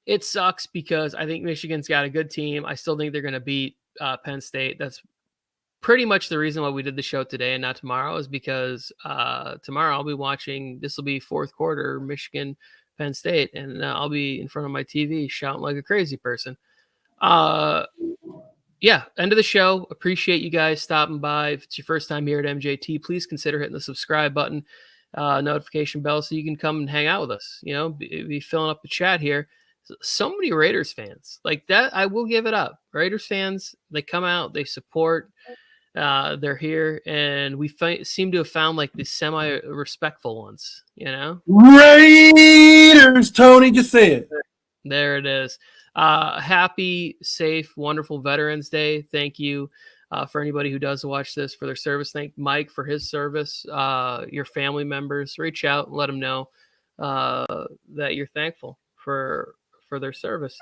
it sucks because I think Michigan's got a good team. I still think they're going to beat Penn State. That's pretty much the reason why we did the show today and not tomorrow, is because tomorrow I'll be watching, this will be 4th quarter, Michigan, Penn State, and I'll be in front of my TV shouting like a crazy person. Yeah, end of the show. Appreciate you guys stopping by. If it's your first time here at MJT, please consider hitting the subscribe button, notification bell, so you can come and hang out with us. Be filling up the chat here. So many Raiders fans like that. I will give it up. Raiders fans, they come out, they support. They're here, and we seem to have found like the semi-respectful ones. Raiders, Tony, just say it. There it is. Happy, safe, wonderful Veterans Day. Thank you for anybody who does watch this for their service. Thank Mike for his service. Your family members, reach out and let them know that you're thankful for their service.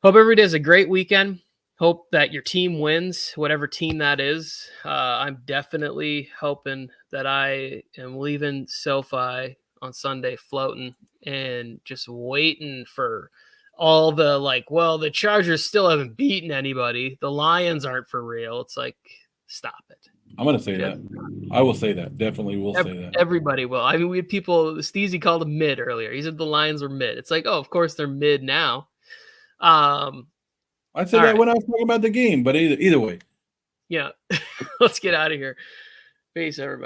Hope everybody has a great weekend. Hope that your team wins, whatever team that is. I'm definitely hoping that I am leaving SoFi on Sunday floating and just waiting for all the like, well, the Chargers still haven't beaten anybody. The Lions aren't for real. It's like, stop it. I'm going to say that. I will say that. Definitely will say that. Everybody will. I mean, we had people, Steezy called them mid earlier. He said the Lions were mid. It's like, oh, of course they're mid now. I said that when I was talking about the game, but either way. Yeah. Let's get out of here. Peace, everybody.